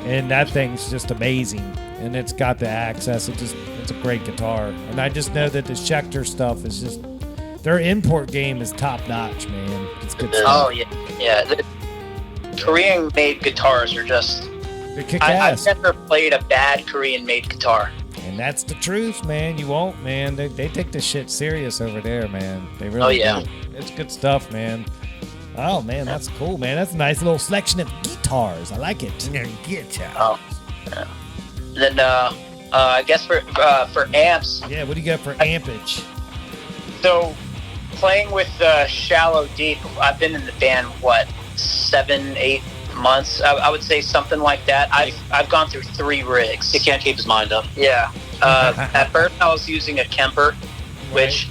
and that thing's just amazing. And it's got the access. It's a great guitar, and I just know that the Schecter stuff is just, their import game is top notch, man. It's good stuff. Oh yeah. The Korean-made guitars are just. They kick I've ass, never played a bad Korean-made guitar. and that's the truth, man. You won't, man. They take this shit serious over there, man. They really yeah. do. It's good stuff, man. Oh man, that's cool, man. That's a nice little selection of guitars. I like it. Guitar. Oh. Yeah. Then I guess for amps, Yeah, what do you got for ampage? so playing with Shallow Deep, I've been in the band 7-8 months. I would say something like that. I've gone through 3 rigs. He can't keep his mind up. Yeah. At first I was using a Kemper, which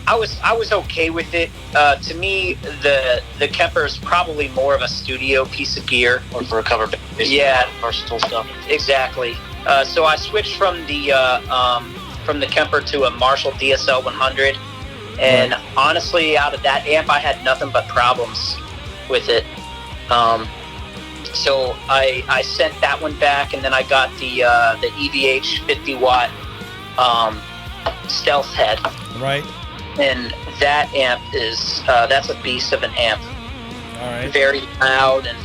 I was okay with it. To me, the Kemper is probably more of a studio piece of gear. Or for a cover band. Yeah. Versatile stuff. Exactly. So I switched from the Kemper to a Marshall DSL 100, and honestly, out of that amp, I had nothing but problems with it. So I sent that one back, and then I got the EVH 50 watt stealth head. Right. And that amp is that's a beast of an amp. All right. Very loud, and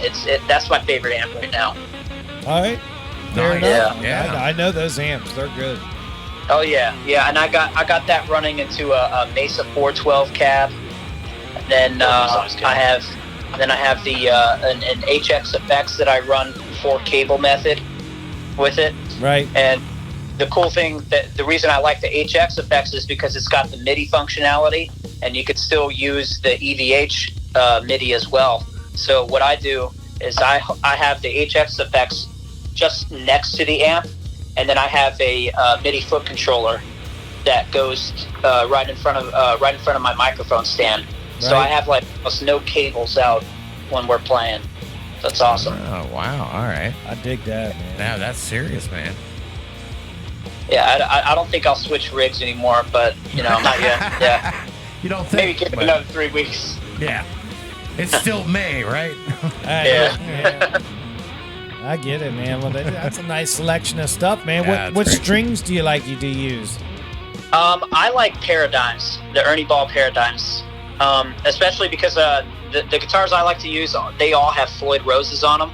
that's my favorite amp right now. All right. Fair Nice. enough. Yeah. I know those amps. They're good. Oh yeah, and I got that running into a Mesa 412 cab. And then I have the an HX effects that I run for cable method with it. Right. And the cool thing, the reason I like the HX effects is because it's got the MIDI functionality, and you could still use the EVH MIDI as well. So what I do is I have the HX effects just next to the amp, and then I have a MIDI foot controller that goes right in front of my microphone stand. So I have like almost no cables out when we're playing. That's awesome. Oh, wow. All right. I dig that, man. Now that's serious, man. Yeah, I don't think I'll switch rigs anymore, but not yet. Yeah, You don't think? maybe give it but- another 3 weeks. Yeah. It's still May, right? Yeah. I get it, man. Well, that's a nice selection of stuff, man. Yeah, What it's great. strings do you like to use? I like Paradigms, the Ernie Ball Paradigms, especially because the guitars I like to use, they all have Floyd Roses on them,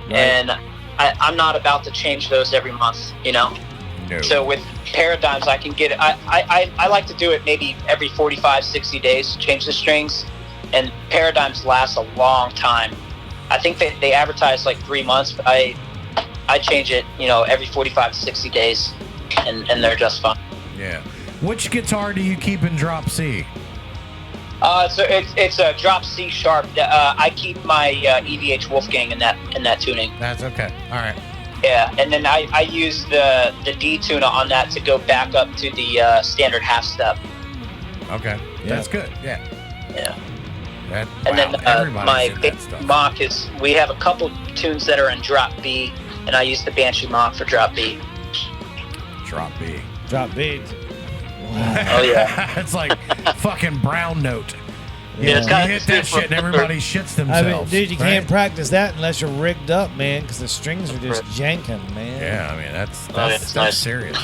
Right. and I'm not about to change those every month, No. So with Paradigms, I can get it. I like to do it maybe every 45, 60 days, change the strings, and Paradigms last a long time. I think they advertise like 3 months, but I change it, every 45 to 60 days, and they're just fine. Yeah. Which guitar do you keep in drop C? So it's a drop C sharp. I keep my EVH Wolfgang in that tuning. That's okay. All right. Yeah, and then I use the D tuner on that to go back up to the standard half step. Okay. That's good. Yeah. Yeah. That, And wow, then everybody's my in that stuff. Mach is, we have a couple tunes that are in drop B, and I use the Banshee Mach for drop B. Drop B. Drop beats. Oh yeah. It's like fucking brown note. Yeah, it's You kinda hit that shit and everybody shits themselves. I mean, dude, you right? can't practice that unless you're rigged up, man, because the strings are just janking, man. Yeah, I mean that's it's nice. serious.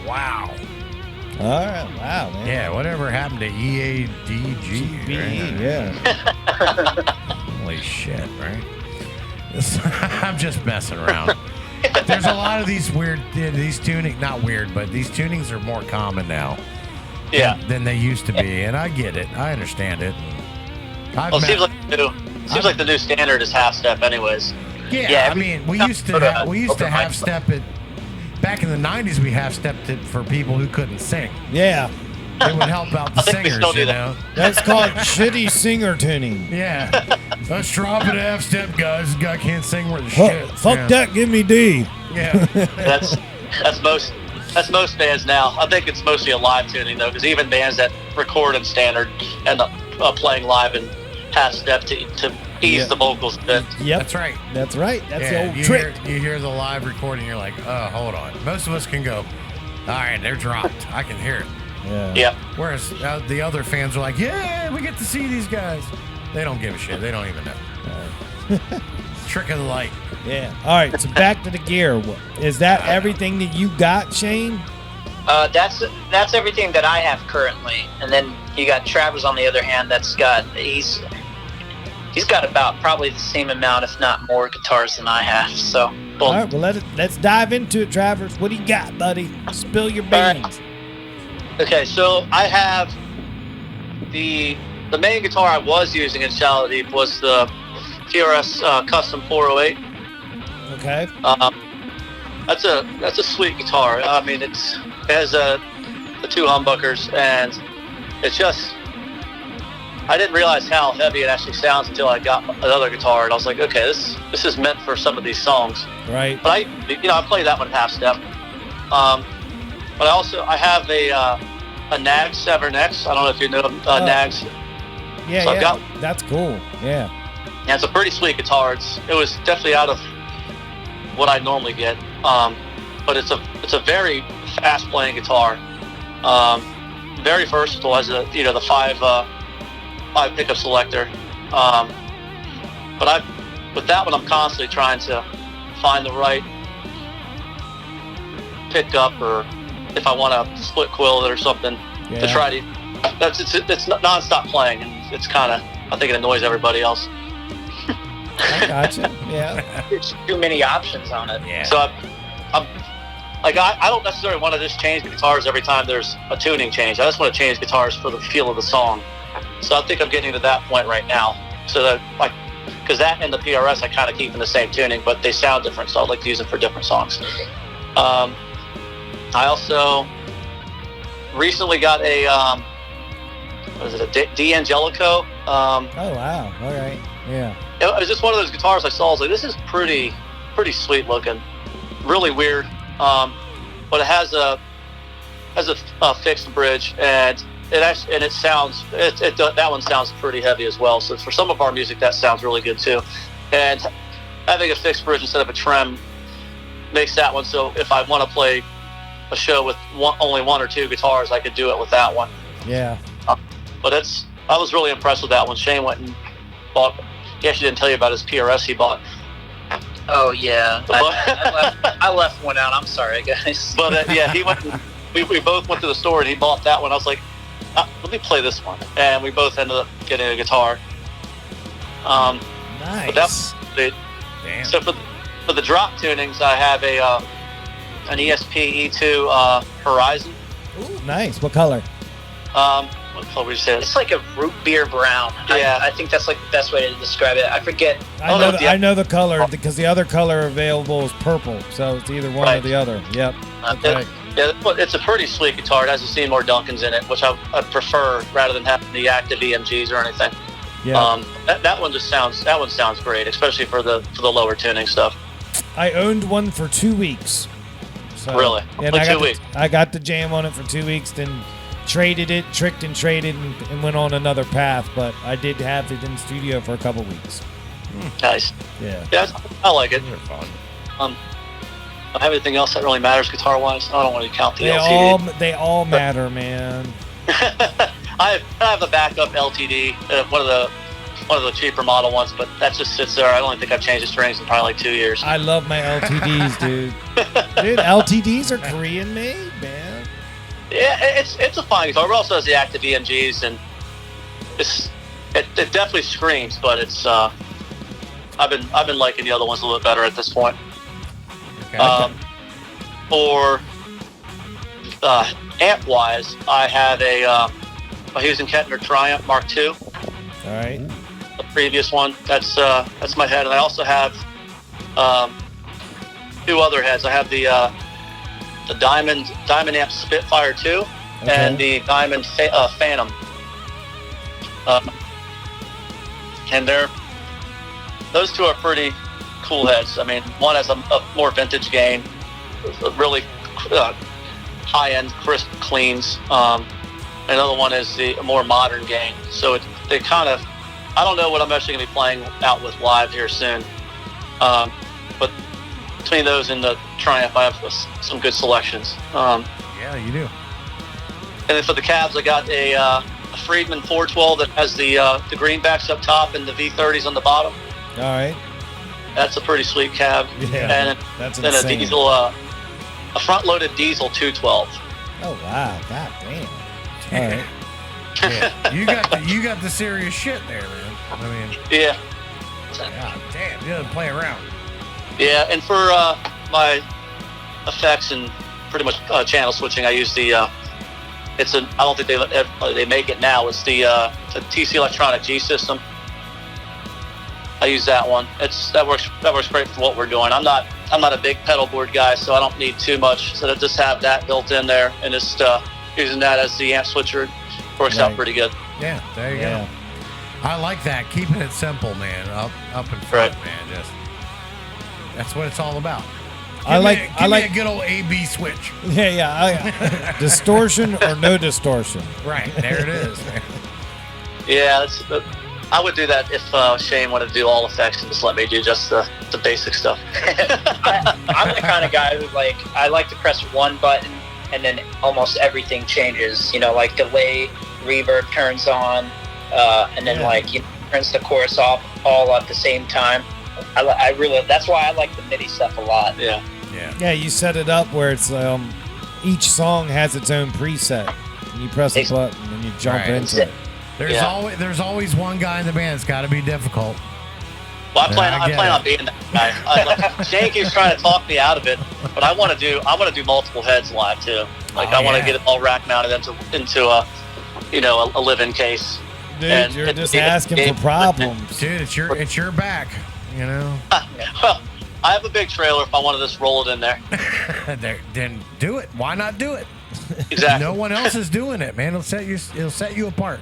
Wow. All right. Wow, man. Yeah, whatever happened to EADG? B, right? yeah. Holy shit, right? I'm just messing around. There's a lot of these not weird, but these tunings are more common now Yeah. than they used to be, and I get it. I understand it. Well, it seems like the new standard is half step, anyways. Yeah, I mean, we used to half step it back in the '90s. We half stepped it for people who couldn't sing. Yeah. It would help out the I think we singers, still do you that. know. That's called shitty singer tuning. Yeah, let's drop it a half step, guys. This guy can't sing worth a shit. Fuck yeah. that, give me D. Yeah, That's most bands now. I think it's mostly a live tuning though, because even bands that record in standard end up playing live in half step to ease Yeah. the vocals a bit. Yep. that's right. That's right. That's Yeah, the old you trick. Hear, you hear the live recording, you're like, oh, hold on. Most of us can go, all right, they're dropped. I can hear it. Yeah. Yep. Whereas the other fans are like, yeah, we get to see these guys. They don't give a shit. They don't even know. Trick of the light. Yeah. All right. So back to the gear. Is that everything that you got, Shane? That's everything that I have currently, and then you got Travers on the other hand. He's got about probably the same amount, if not more, guitars than I have. So, All right. Well, let's dive into it, Travers. What do you got, buddy? Spill your beans. Okay, so I have the main guitar I was using in Shallow Deep was the TRS Custom 408. Okay. That's a sweet guitar. I mean, it has the two humbuckers, and it's just, I didn't realize how heavy it actually sounds until I got another guitar, and I was like, okay, this is meant for some of these songs. Right. But I play that one half step. But I have a Nag 7X. I don't know if you know Nags. Yeah. So I've got- That's cool. Yeah. And it's a pretty sweet guitar. It was definitely out of what I normally get. But it's a very fast playing guitar. Very versatile as the 5 pickup selector. But with that one, I'm constantly trying to find the right pickup, or if I want to split quill it or something, to try to. It's non-stop playing, and it's kind of, I think it annoys everybody else. I gotcha. Yeah. There's too many options on it. Yeah. So I'm like, I don't necessarily want to just change the guitars every time there's a tuning change. I just want to change guitars for the feel of the song. So I think I'm getting to that point right now. So that, like, because that and the PRS I kind of keep in the same tuning, but they sound different, so I'd like to use them for different songs. I also recently got a what is it, a D'Angelico? Oh wow! All right, yeah. It was just one of those guitars I saw. I was like, this is pretty sweet looking, really weird. But it has a fixed bridge, and it sounds that one sounds pretty heavy as well. So for some of our music, that sounds really good too. And having a fixed bridge instead of a trem makes that one so if I want to play a show with only one or two guitars, I could do it with that one. Yeah. But I was really impressed with that one. Shane went and bought. He actually didn't tell you about his PRS he bought. Oh yeah, I left one out. I'm sorry, guys. But yeah, he went. We both went to the store and he bought that one. I was like, let me play this one, and we both ended up getting a guitar. Nice. But that was it. Damn. So for the drop tunings, I have an ESP E2 Horizon. Ooh, nice. What color? What color would you say? It's like a root beer brown. Yeah. I think that's like the best way to describe it. I forget. I know the color because the other color available is purple, so it's either one or the other. Yep. Okay. It's a pretty sweet guitar. It has the Seymour Duncans in it, which I prefer rather than having the active EMGs or anything. Yeah. That one sounds great, especially for the lower tuning stuff. I owned one for 2 weeks. So, Really? And Like 2 weeks? I got the jam on it for 2 weeks, then tricked and traded, and went on another path. But I did have it in the studio for a couple weeks. Nice. Yeah. Yeah, I like it. They're fun. I have anything else that really matters guitar-wise? I don't want to count the LTD. They all matter, man. I have a backup LTD, one of the cheaper model ones, but that just sits there. I don't think I've changed the strings in probably like 2 years. I love my LTDs, dude. Dude, LTDs are Korean made, man. Yeah, it's a fine guitar. It also has the active EMGs, and it definitely screams, but it's I've been liking the other ones a little bit better at this point. Okay. For amp wise, I have a Hughes and Kettner Triumph Mark II. All right. The previous one. That's my head, and I also have two other heads. I have the Diamond Amp Spitfire 2 and the Diamond Phantom. And those two are pretty cool heads. I mean, one has a more vintage gain, really high-end, crisp cleans. Another one is the more modern gain. So they kind of, I don't know what I'm actually going to be playing out with live here soon. But between those and the Triumph, I have some good selections. Yeah, you do. And then for the cabs, I got a Friedman 412 that has the greenbacks up top and the V30s on the bottom. All right. That's a pretty sweet cab. Yeah, and that's then insane. a diesel, a front-loaded diesel 212. Oh wow! God damn. All right. Yeah. You got the serious shit there, man. I mean, Yeah. God damn, you gotta play around. Yeah, and for my effects and pretty much channel switching, I use the. I don't think they make it now. It's the TC Electronic G system. I use that one. That works great for what we're doing. I'm not a big pedal board guy, so I don't need too much. So to just have that built in there and just using that as the amp switcher works out pretty good. Yeah, there you go. I like that. Keeping it simple, man. Up in front, man. Just that's what it's all about. Give me a good old AB switch. Yeah. Distortion or no distortion. Right, there it is, man. Yeah, I would do that if Shane wanted to do all effects and just let me do just the basic stuff. I'm the kind of guy who I like to press one button and then almost everything changes. You know, like delay, reverb turns on, and then rinse the chorus off all at the same time. I really, that's why I like the MIDI stuff a lot. Yeah. Yeah, you set it up where it's each song has its own preset. And you press a button and you jump into it. There's always one guy in the band that's got to be difficult. Well, I plan on being that guy. Shane keeps trying to talk me out of it, but I want to do multiple heads live too. Like I want to get it all rack mounted into a live-in case. Dude, you're just asking for problems. Dude, it's your back, you know. Well, I have a big trailer if I want to just roll it in there. Then do it. Why not do it? Exactly. No one else is doing it, man. It'll set you apart.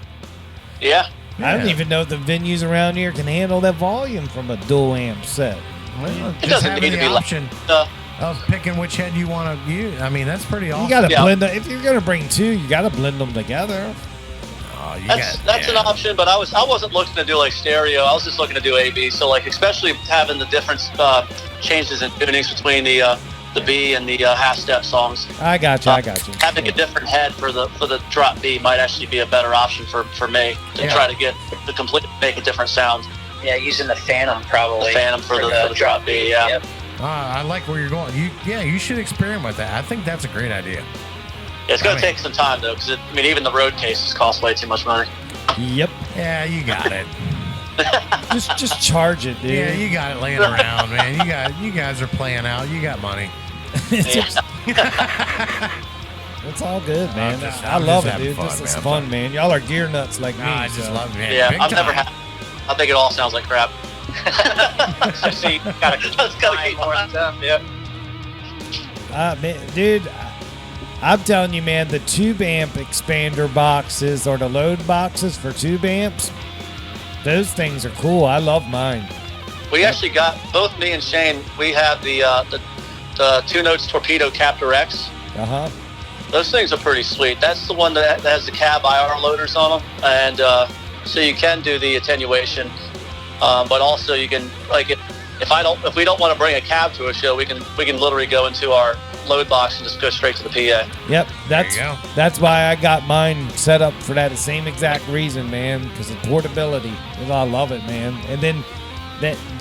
Yeah. I don't even know if the venues around here can handle that volume from a dual amp set. Well, It just doesn't having need to the be option of picking which head you want to use. I mean, that's pretty awesome. You got to blend them. If you're going to bring two, you got to blend them together. That's an option, but I wasn't looking to do like stereo. I was just looking to do A/B. So like, especially having the different changes in tunings between the B and the half step songs. I got you. Having a different head for the drop B might actually be a better option for me to try to get make a different sound. Yeah, using the Phantom probably. The Phantom for the drop B. Yeah. Yep. I like where you're going. You should experiment with that. I think that's a great idea. Yeah, it's going to take some time though, because even the road cases cost way too much money. Yep. Yeah, you got it. just charge it, dude. Yeah, you got it laying around, man. You guys are playing out. You got money. It's all good, man. I love it, dude. This is fun, man. Y'all are gear nuts like me. I just love it, man. Yeah, Big I've time. never had. I think it all sounds like crap. See, gotta keep more stuff. Yeah. Man, dude, I'm telling you, man, the tube amp expander boxes or the load boxes for tube amps, those things are cool. I love mine. We actually got, both me and Shane, we have the 2 Notes Torpedo Captor X. Uh-huh. Those things are pretty sweet. That's the one that has the cab IR loaders on them, and so you can do the attenuation, but also you can, like, if we don't want to bring a cab to a show, we can literally go into our load box and just go straight to the PA. Yep, that's why I got mine set up for that same exact reason, man, because of portability. I love it, man. And then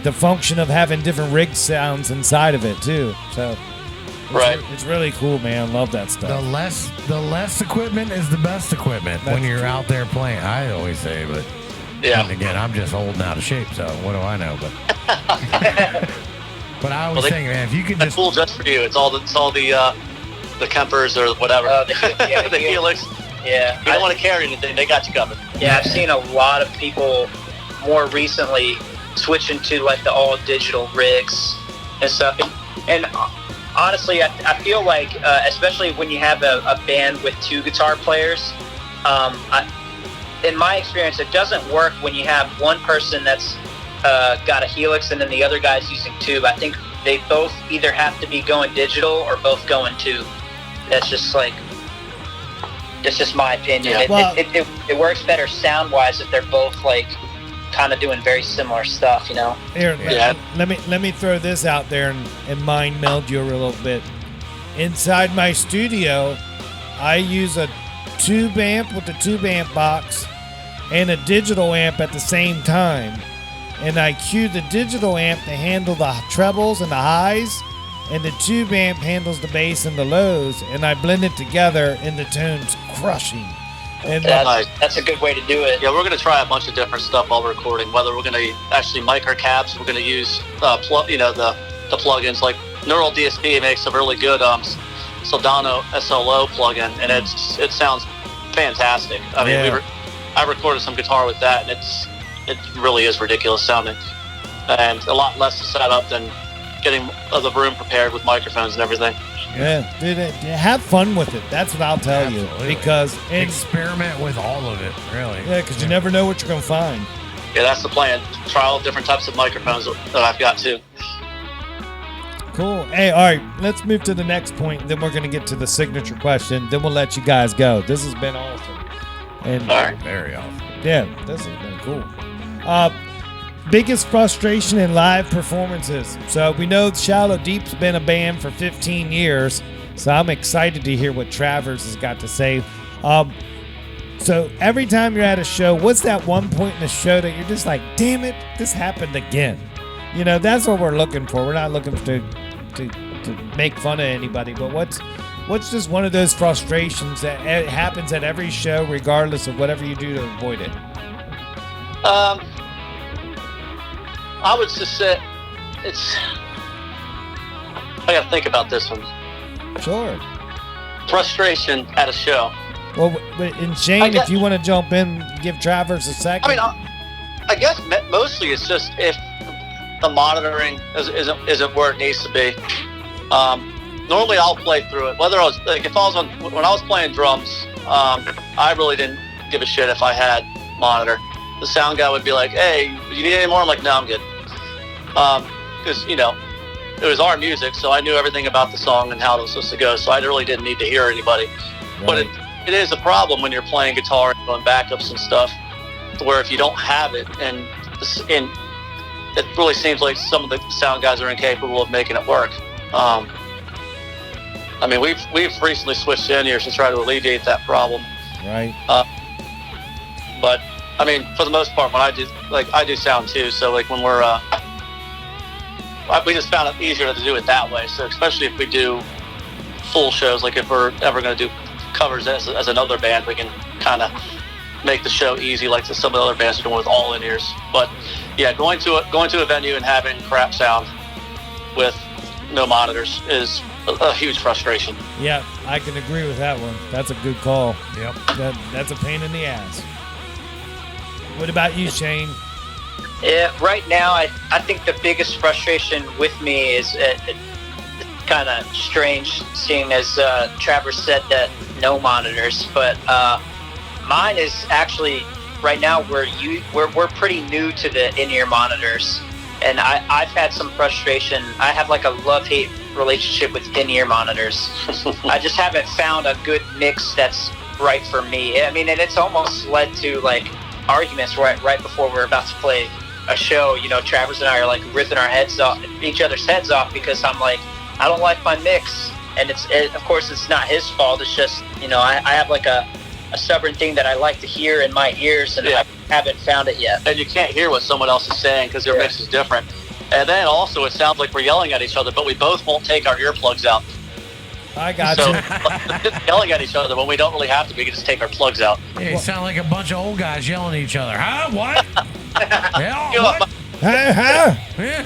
the function of having different rig sounds inside of it too. So it's really cool, man. Love that stuff. The less equipment is the best equipment when you're out there playing. I always say, but and again, I'm just old and out of shape, so what do I know? But I always think, man, if you could just cool just for you. It's all the Kempers or whatever. The Helix. Yeah. You don't want to carry anything. They got you covered. Yeah, I've seen a lot of people more recently switching to like the all digital rigs and stuff. And honestly, I feel like, especially when you have a band with 2 guitar players, in my experience, it doesn't work when you have one person that's got a Helix and then the other guy's using tube. I think they both either have to be going digital or both going tube. That's just my opinion. Yeah. Well, it works better sound-wise if they're both like kind of doing very similar stuff, you know? Here, let me throw this out there and mind meld you a little bit. Inside my studio, I use a tube amp with the tube amp box and a digital amp at the same time. And I cue the digital amp to handle the trebles and the highs, and the tube amp handles the bass and the lows, and I blend it together and the tone's crushing. And that's a good way to do it. Yeah, we're going to try a bunch of different stuff while we're recording, whether we're going to actually mic our cabs, we're going to use the plugins. Like Neural DSP makes a really good Soldano SLO plugin, and it sounds fantastic. I mean, I recorded some guitar with that, and it really is ridiculous sounding, and a lot less to set up than getting the room prepared with microphones and everything. Yeah, dude, have fun with it. That's what I'll tell you. Because experiment with all of it, really. Yeah, because you never know what you're gonna find. Yeah, that's the plan. Try all different types of microphones that I've got too. Cool. Hey, all right, let's move to the next point. Then we're gonna get to the signature question. Then we'll let you guys go. This has been awesome. And all right. Very awesome. Yeah, this has been cool. Biggest frustration in live performances. So we know Shallow Deep's been a band for 15 years, so I'm excited to hear what Travers has got to say. So every time you're at a show, what's that one point in the show that you're just like, damn it, this happened again? You know, that's what we're looking for. We're not looking to make fun of anybody, but what's just one of those frustrations that happens at every show, regardless of whatever you do to avoid it? I would just say I got to think about this one. Sure. Frustration at a show. Well, and Shane, if you want to jump in, give Travers a second. I mean, I guess mostly it's just if the monitoring isn't where it needs to be. Normally I'll play through it. Whether I was like, when I was playing drums, I really didn't give a shit if I had monitor. The sound guy would be like, "Hey, you need any more?" I'm like, "No, I'm good." Because it was our music, so I knew everything about the song and how it was supposed to go. So I really didn't need to hear anybody. Right. But it is a problem when you're playing guitar and doing backups and stuff, where if you don't have it, and it really seems like some of the sound guys are incapable of making it work. I mean, we've recently switched to in-ears to try to alleviate that problem. Right. But I mean, for the most part, when I do sound too. So like when we just found it easier to do it that way. So especially if we do full shows, like if we're ever going to do covers as another band, we can kind of make the show easy, like some of the other bands are doing with all in-ears. But yeah, going to a venue and having crap sound with no monitors is a huge frustration. Yeah, I can agree with that one. That's a good call. Yep. That's a pain in the ass. What about you, Shane? Yeah, right now, I think the biggest frustration with me is kind of strange, seeing as Travers said that no monitors, but mine is actually right now we're pretty new to the in-ear monitors, and I've had some frustration. I have like a love-hate relationship with in-ear monitors. I just haven't found a good mix that's right for me. I mean, and it's almost led to like arguments right before we're about to play a show. Travers and I are like ripping each other's heads off because I'm like, I don't like my mix, and of course it's not his fault. It's just I have like a stubborn thing that I like to hear in my ears, and I haven't found it yet. And you can't hear what someone else is saying because their mix is different. And then also it sounds like we're yelling at each other, but we both won't take our earplugs out. I got So you. yelling at each other when we don't really have to. We can just take our plugs out. Yeah, you sound like a bunch of old guys yelling at each other. Huh? What? Yeah, You know, what? Hey, huh? Yeah.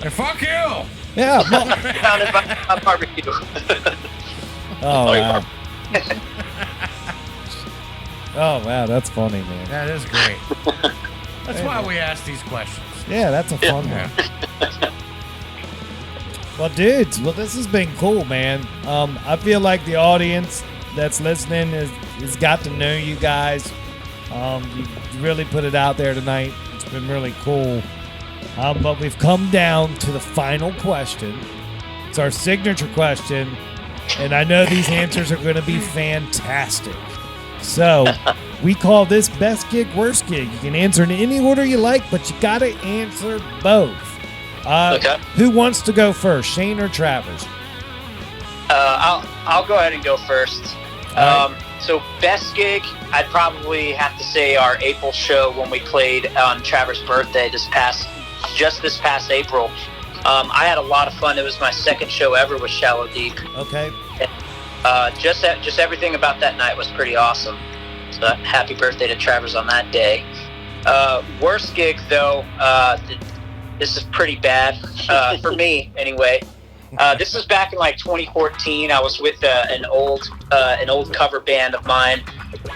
Hey, fuck you. Yeah. Founded by barbecue. Oh, wow. Oh, wow. That's funny, man. That is great. That's why we ask these questions. Yeah, that's a fun one. Well, dudes, this has been cool, man. I feel like the audience that's listening has got to know you guys. You really put it out there tonight. It's been really cool. But we've come down to the final question. It's our signature question, and I know these answers are going to be fantastic. So we call this best gig, worst gig. You can answer in any order you like, but you got to answer both. Okay. Who wants to go first, Shane or Travers? I'll go ahead and go first. So best gig, I'd probably have to say our April show when we played on Travers' birthday just this past April. I had a lot of fun. It was my second show ever with Shallow Deep. Okay. Just everything about that night was pretty awesome. So happy birthday to Travers on that day. Worst gig though, this is pretty bad for me anyway. This was back in like 2014. I was with an old cover band of mine,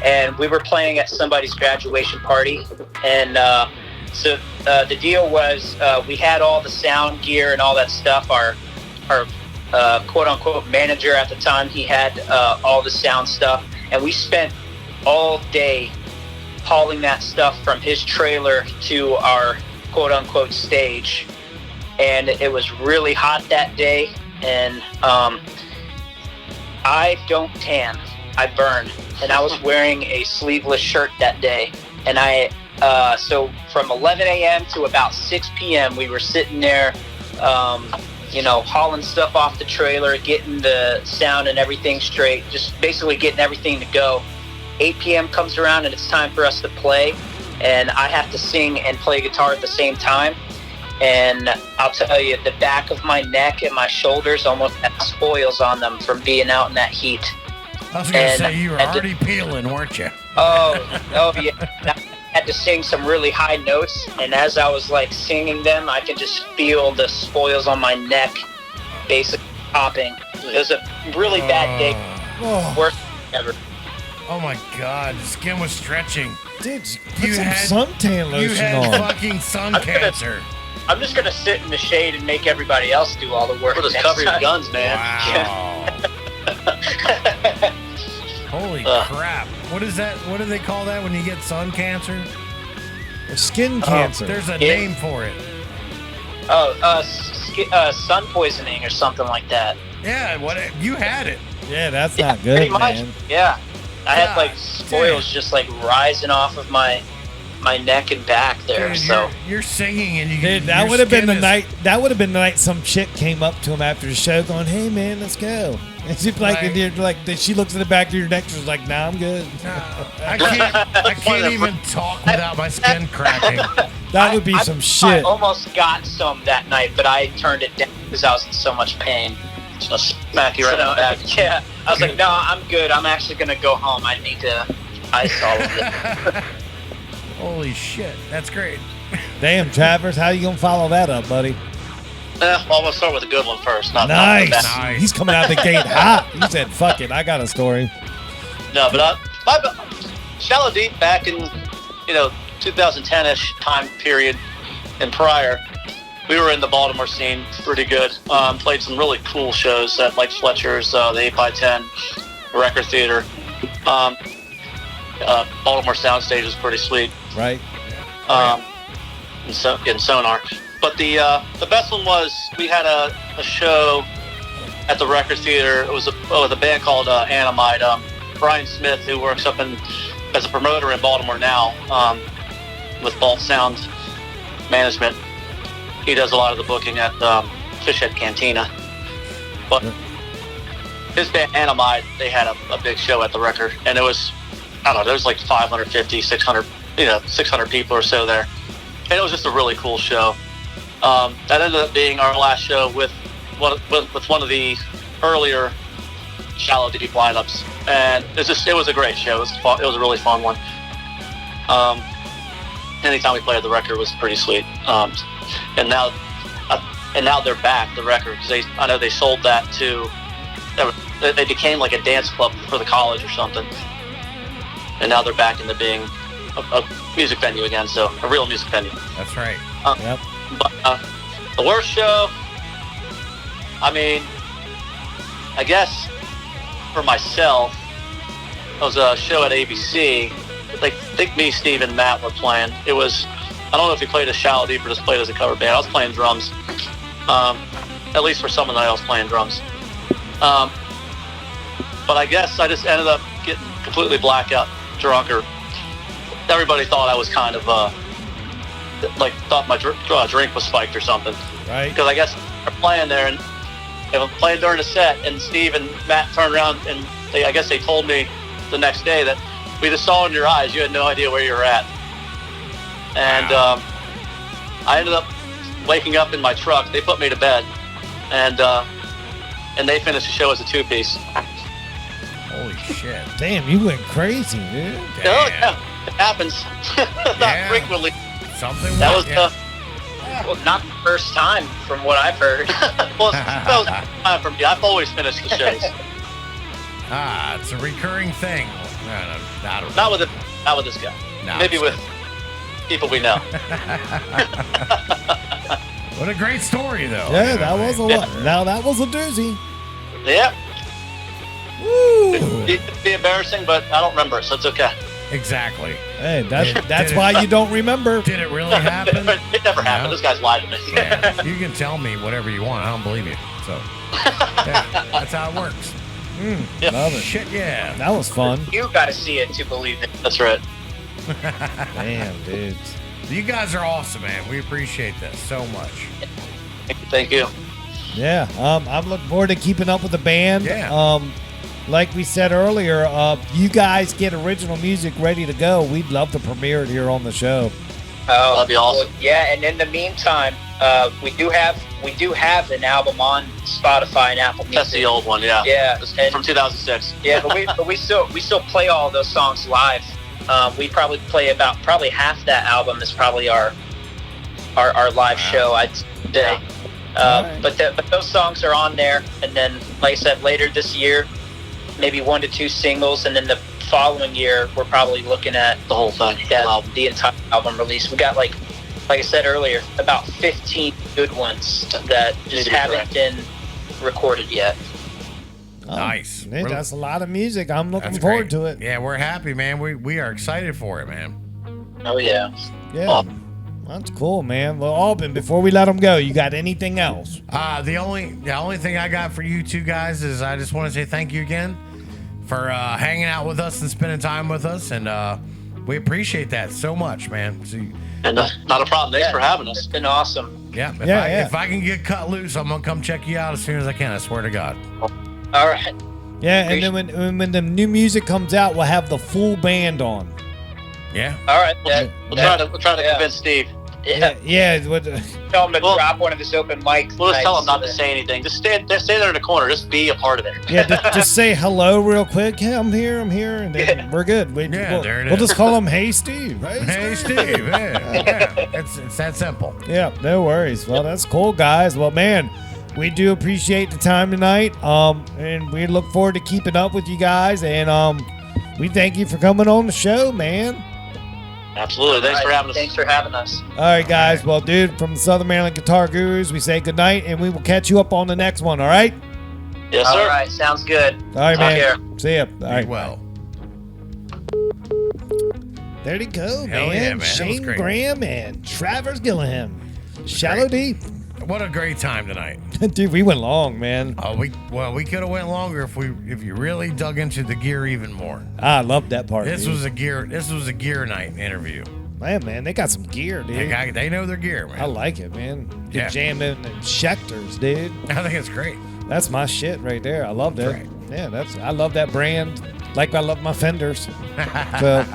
and we were playing at somebody's graduation party. And so the deal was we had all the sound gear and all that stuff. Our quote unquote manager at the time, he had all the sound stuff, and we spent all day hauling that stuff from his trailer to our quote unquote stage. And it was really hot that day, and I don't tan, I burn, and I was wearing a sleeveless shirt that day. And so from 11 a.m. to about 6 p.m. we were sitting there hauling stuff off the trailer, getting the sound and everything straight, just basically getting everything to go. 8 p.m. comes around and it's time for us to play, and I have to sing and play guitar at the same time. And I'll tell you, the back of my neck and my shoulders almost had spoils on them from being out in that heat. I was going to say, you were already peeling, weren't you? Oh yeah. I had to sing some really high notes, and as I was like singing them, I could just feel the spoils on my neck basically popping. It was a really bad day. Worst ever. Oh my God, the skin was stretching. Dude, put some suntan lotion You had on. fucking sun cancer. I'm just gonna sit in the shade and make everybody else do all the work. We'll just cover your guns, man. Wow. Holy crap. What is that? What do they call that when you get sun cancer? Or skin cancer. There's a name for it. Sun poisoning or something like that. Yeah, you had it. Yeah, that's not good, pretty much. man. Yeah, I had like spoils just like rising off of my neck and back there. Dude, so you're singing and you. Dude, that would have been the night. That would have been the night some chick came up to him after the show, going, "Hey, man, let's go." And she's like, and you're like, she looks at the back of your neck, she's like, "Nah, I'm good." I can't even talk without my skin cracking. That would be some shit. I almost got some that night, but I turned it down because I was in so much pain. Just smack you right in the back. Yeah, I was like, no, I'm good. I'm actually gonna go home. I need to ice all of it. Holy shit, that's great. Damn, Travers, how you gonna follow that up, buddy? Well, I'm gonna start with a good one first. Not the Nice. bad. He's coming out the gate hot. He said, "Fuck it, I got a story." No, but Shallow Deep back in 2010-ish time period and prior, we were in the Baltimore scene pretty good. Played some really cool shows at like Fletcher's, the 8x10 Record Theater. Baltimore Soundstage was pretty sweet. Right. In Sonar. But the best one was we had a show at the Record Theater. It was with a band called Animite. Brian Smith, who works up as a promoter in Baltimore now with Vault Sound Management. He does a lot of the booking at Fishhead Cantina. But his band Animite, they had a big show at the record, and it was, I don't know, there was like 550, 600, 600 people or so there. And it was just a really cool show. That ended up being our last show with one of the earlier Shallow Deep lineups, and it was a great show. It was fun. It was a really fun one. Anytime we played the record was pretty sweet. And now they're back. The record, because I know they sold that to. They became like a dance club for the college or something, and now they're back into being a music venue again. So a real music venue. That's right. Yep. But the worst show, I mean, I guess for myself, it was a show at ABC. I think me, Steve, and Matt were playing. It was, I don't know if he played as Shallow Deep or just played as a cover band. I was playing drums. At least for some of the night I was playing drums. But I guess I just ended up getting completely blackout drunk, or everybody thought I was kind of thought my drink was spiked or something. Right. Because I guess they're playing there, and they were playing during the set, and Steve and Matt turned around, and I guess they told me the next day that we just saw in your eyes you had no idea where you were at. And I ended up waking up in my truck. They put me to bed, and they finished the show as a two-piece. Holy shit. Damn, you went crazy, dude. Oh, yeah, it happens. Not frequently. Something that was well, not the first time from what I've heard. Well, that was the first time for me. I've always finished the shows. It's a recurring thing. No, not with this guy. No, maybe with people we know. What a great story, though. Yeah, that was a lot. Now that was a doozy. Yeah. Woo. It'd be embarrassing, but I don't remember it, so it's okay. Exactly. Hey, that's why you don't remember. Did it really happen? It never happened. This guy's lied to me. Yeah, you can tell me whatever you want. I don't believe you. So, yeah, that's how it works. Yep. Love it. Shit, yeah. That was fun. You got to see it to believe it. That's right. Damn, dude. You guys are awesome, man. We appreciate this so much. Thank you. Yeah, I'm looking forward to keeping up with the band. Yeah. like we said earlier, you guys get original music ready to go. We'd love to premiere it here on the show. Oh, that'd be awesome. Well, yeah, and in the meantime, we do have an album on Spotify and Apple Music. That's the old one, yeah. Yeah, It's and- from 2006. Yeah, but we still play all those songs live. We probably play probably half that album is probably our live show, I'd say. But those songs are on there, and then like I said, later this year, maybe 1 to 2 singles, and then the following year we're probably looking at The whole thing. the entire album release. We got like I said earlier, about 15 good ones that just haven't been recorded yet. Nice. Hey, that's a lot of music. I'm looking That's forward great. to it. Yeah, we're happy, man. We are excited for it, man. Oh yeah. Yeah. That's cool, man. Well, Alban, before we let them go, you got anything else? The only thing I got for you two guys is I just want to say thank you again for hanging out with us and spending time with us, and we appreciate that so much, man. So, And not a problem. Thanks for having It's us. been awesome. yeah, if I can get cut loose, I'm gonna come check you out as soon as I can. I swear to God. All right. Yeah, and then when the new music comes out, we'll have the full band on. Yeah. All right. We'll try to convince Steve. Yeah. Yeah. What, Tell him to drop one of his open mics. We'll just tell him not tonight to so say anything. Just stay there in the corner. Just be a part of it. yeah, just say hello real quick. Yeah, I'm here, and then we're good. We'll there it we'll is. just call him Hey Steve. Hey, Steve. Yeah. It's that simple. Yeah, no worries. Well, that's cool, guys. Well, man, we do appreciate the time tonight. And we look forward to keeping up with you guys. And we thank you for coming on the show, man. Absolutely. Thanks for having us. Thanks for having us. All right, guys. Well, dude, from the Southern Maryland Guitar Gurus, we say good night, and we will catch you up on the next one. All right? Yes, sir. All right. Sounds good. All right, Take man. care. See ya. All right. Well. There you go, Hell man. yeah, man. That was Shane great. Graham and Travers Gillingham. Shallow Deep. What a great time tonight. Dude, we went long, man. We could have went longer if you really dug into the gear even more. I love that part. This dude. was a gear night interview. Man, they got some gear, dude. They know their gear, man. I like it, man. Get Yeah. jamming and Schecters, dude. I think it's great. That's my shit right there. I love that. Right. Yeah, I love that brand. Like I love my Fenders. So,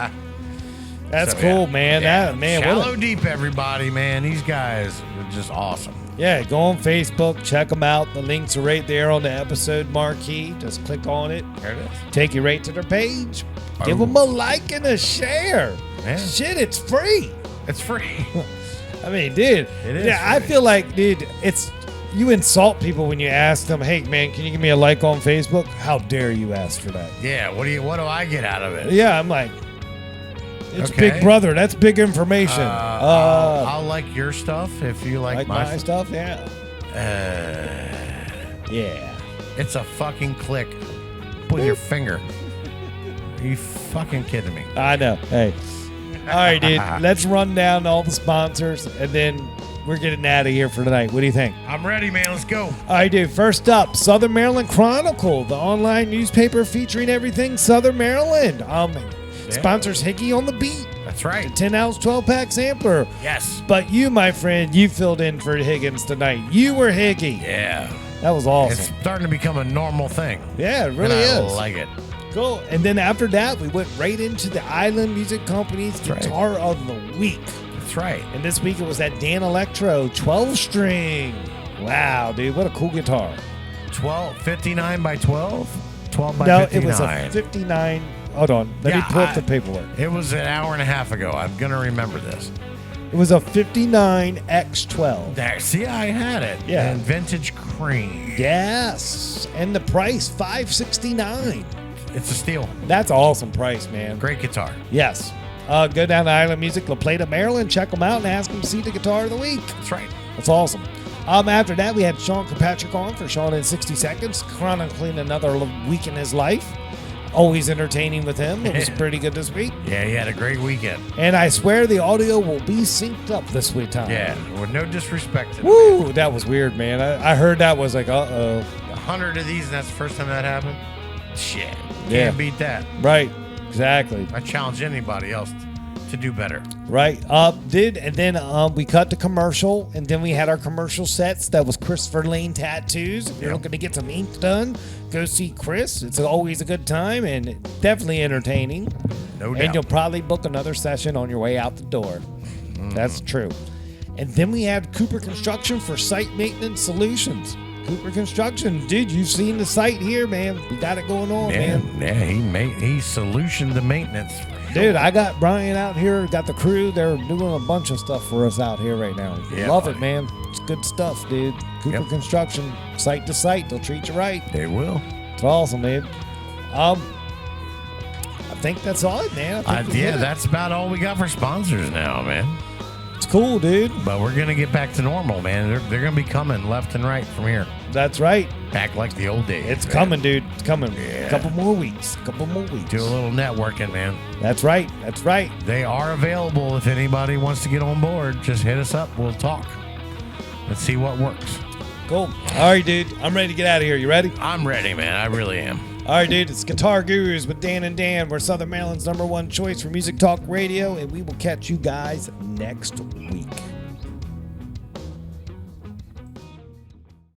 that's So, cool, yeah. man. Yeah. That man, Shallow Deep, everybody, man. These guys are just awesome. yeah, go on Facebook, check them out. The links are right there on the episode marquee. Just click on it. There it is. Take you right to their page. Give Oh. them a like and a share. Yeah. Shit, it's free. It's free. I mean, dude. It is Yeah, I free. feel like, dude, you insult people when you ask them, "Hey, man, can you give me a like on Facebook?" How dare you ask for that? Yeah. What do I get out of it? Yeah, I'm like, it's Okay. Big Brother. That's big information. I'll like your stuff if you like my stuff. Yeah. Yeah. It's a fucking click with your finger. Are you fucking kidding me? I know. Hey. All right, dude. Let's run down all the sponsors, and then we're getting out of here for tonight. What do you think? I'm ready, man. Let's go. All right, dude. First up, Southern Maryland Chronicle, the online newspaper featuring everything Southern Maryland. Sponsors Higgy on the Beat. That's right. 10-ounce 12-pack sampler. Yes. But you, my friend, you filled in for Higgins tonight. You were Higgy. Yeah. That was awesome. It's starting to become a normal thing. Yeah, it really and I is. like it. Cool. And then after that, we went right into the Island Music Company's That's right. Guitar of the Week. That's right. And this week it was that Dan Electro 12-string. Wow, dude, what a cool guitar. 59 by 12? 12 by No, 59. it was a 59. Hold on. Let me pull up the paperwork. It was an hour and a half ago. I'm going to remember this. It was a 59 X12. There, see, I had it. Yeah. And vintage cream. Yes. And the price, $569. It's a steal. That's an awesome price, man. Great guitar. Yes. Go down to Island Music, La Plata, Maryland, check them out and ask them to see the Guitar of the Week. That's right. That's awesome. After that, we had Sean Kirkpatrick on for Sean in 60 Seconds, chronicling another week in his life. Always entertaining with him. It was pretty good this week. Yeah, he had a great weekend. And I swear the audio will be synced up this week time. Yeah, with no disrespect to the Woo, that was weird, man. I heard that was like, uh-oh. 100 of these, and that's the first time that happened? Shit. Yeah. Can't beat that. Right, exactly. I challenge anybody else to to do better. Right. And then we cut the commercial, and then we had our commercial sets. That was Christopher Lane Tattoos. If you're looking to get some ink done, go see Chris. It's always a good time and definitely entertaining. No doubt. And you'll probably book another session on your way out the door. That's true. And then we had Cooper Construction for Site Maintenance Solutions. Cooper Construction, dude, you've seen the site here, man. We got it going on, man. Yeah, he solutioned the maintenance. Dude, I got Brian out here, got the crew. They're doing a bunch of stuff for us out here right now. Yeah, Love buddy. it, man. It's good stuff, dude. Cooper Construction, site to site, they'll treat you right. They will. It's awesome, dude. I think that's all, man. I think we hit it. That's about all we got for sponsors now, man. It's cool, dude. But we're going to get back to normal, man. They're going to be coming left and right from here. That's right. Back like the old days. It's man. coming, dude. It's coming. Yeah. A couple more weeks. Do a little networking, man. That's right. That's right. They are available if anybody wants to get on board. Just hit us up. We'll talk. Let's see what works. Cool. All right, dude. I'm ready to get out of here. You ready? I'm ready, man. I really am. All right, dude. It's Guitar Gurus with Dan and Dan. We're Southern Maryland's #1 choice for music talk radio, and we will catch you guys next week.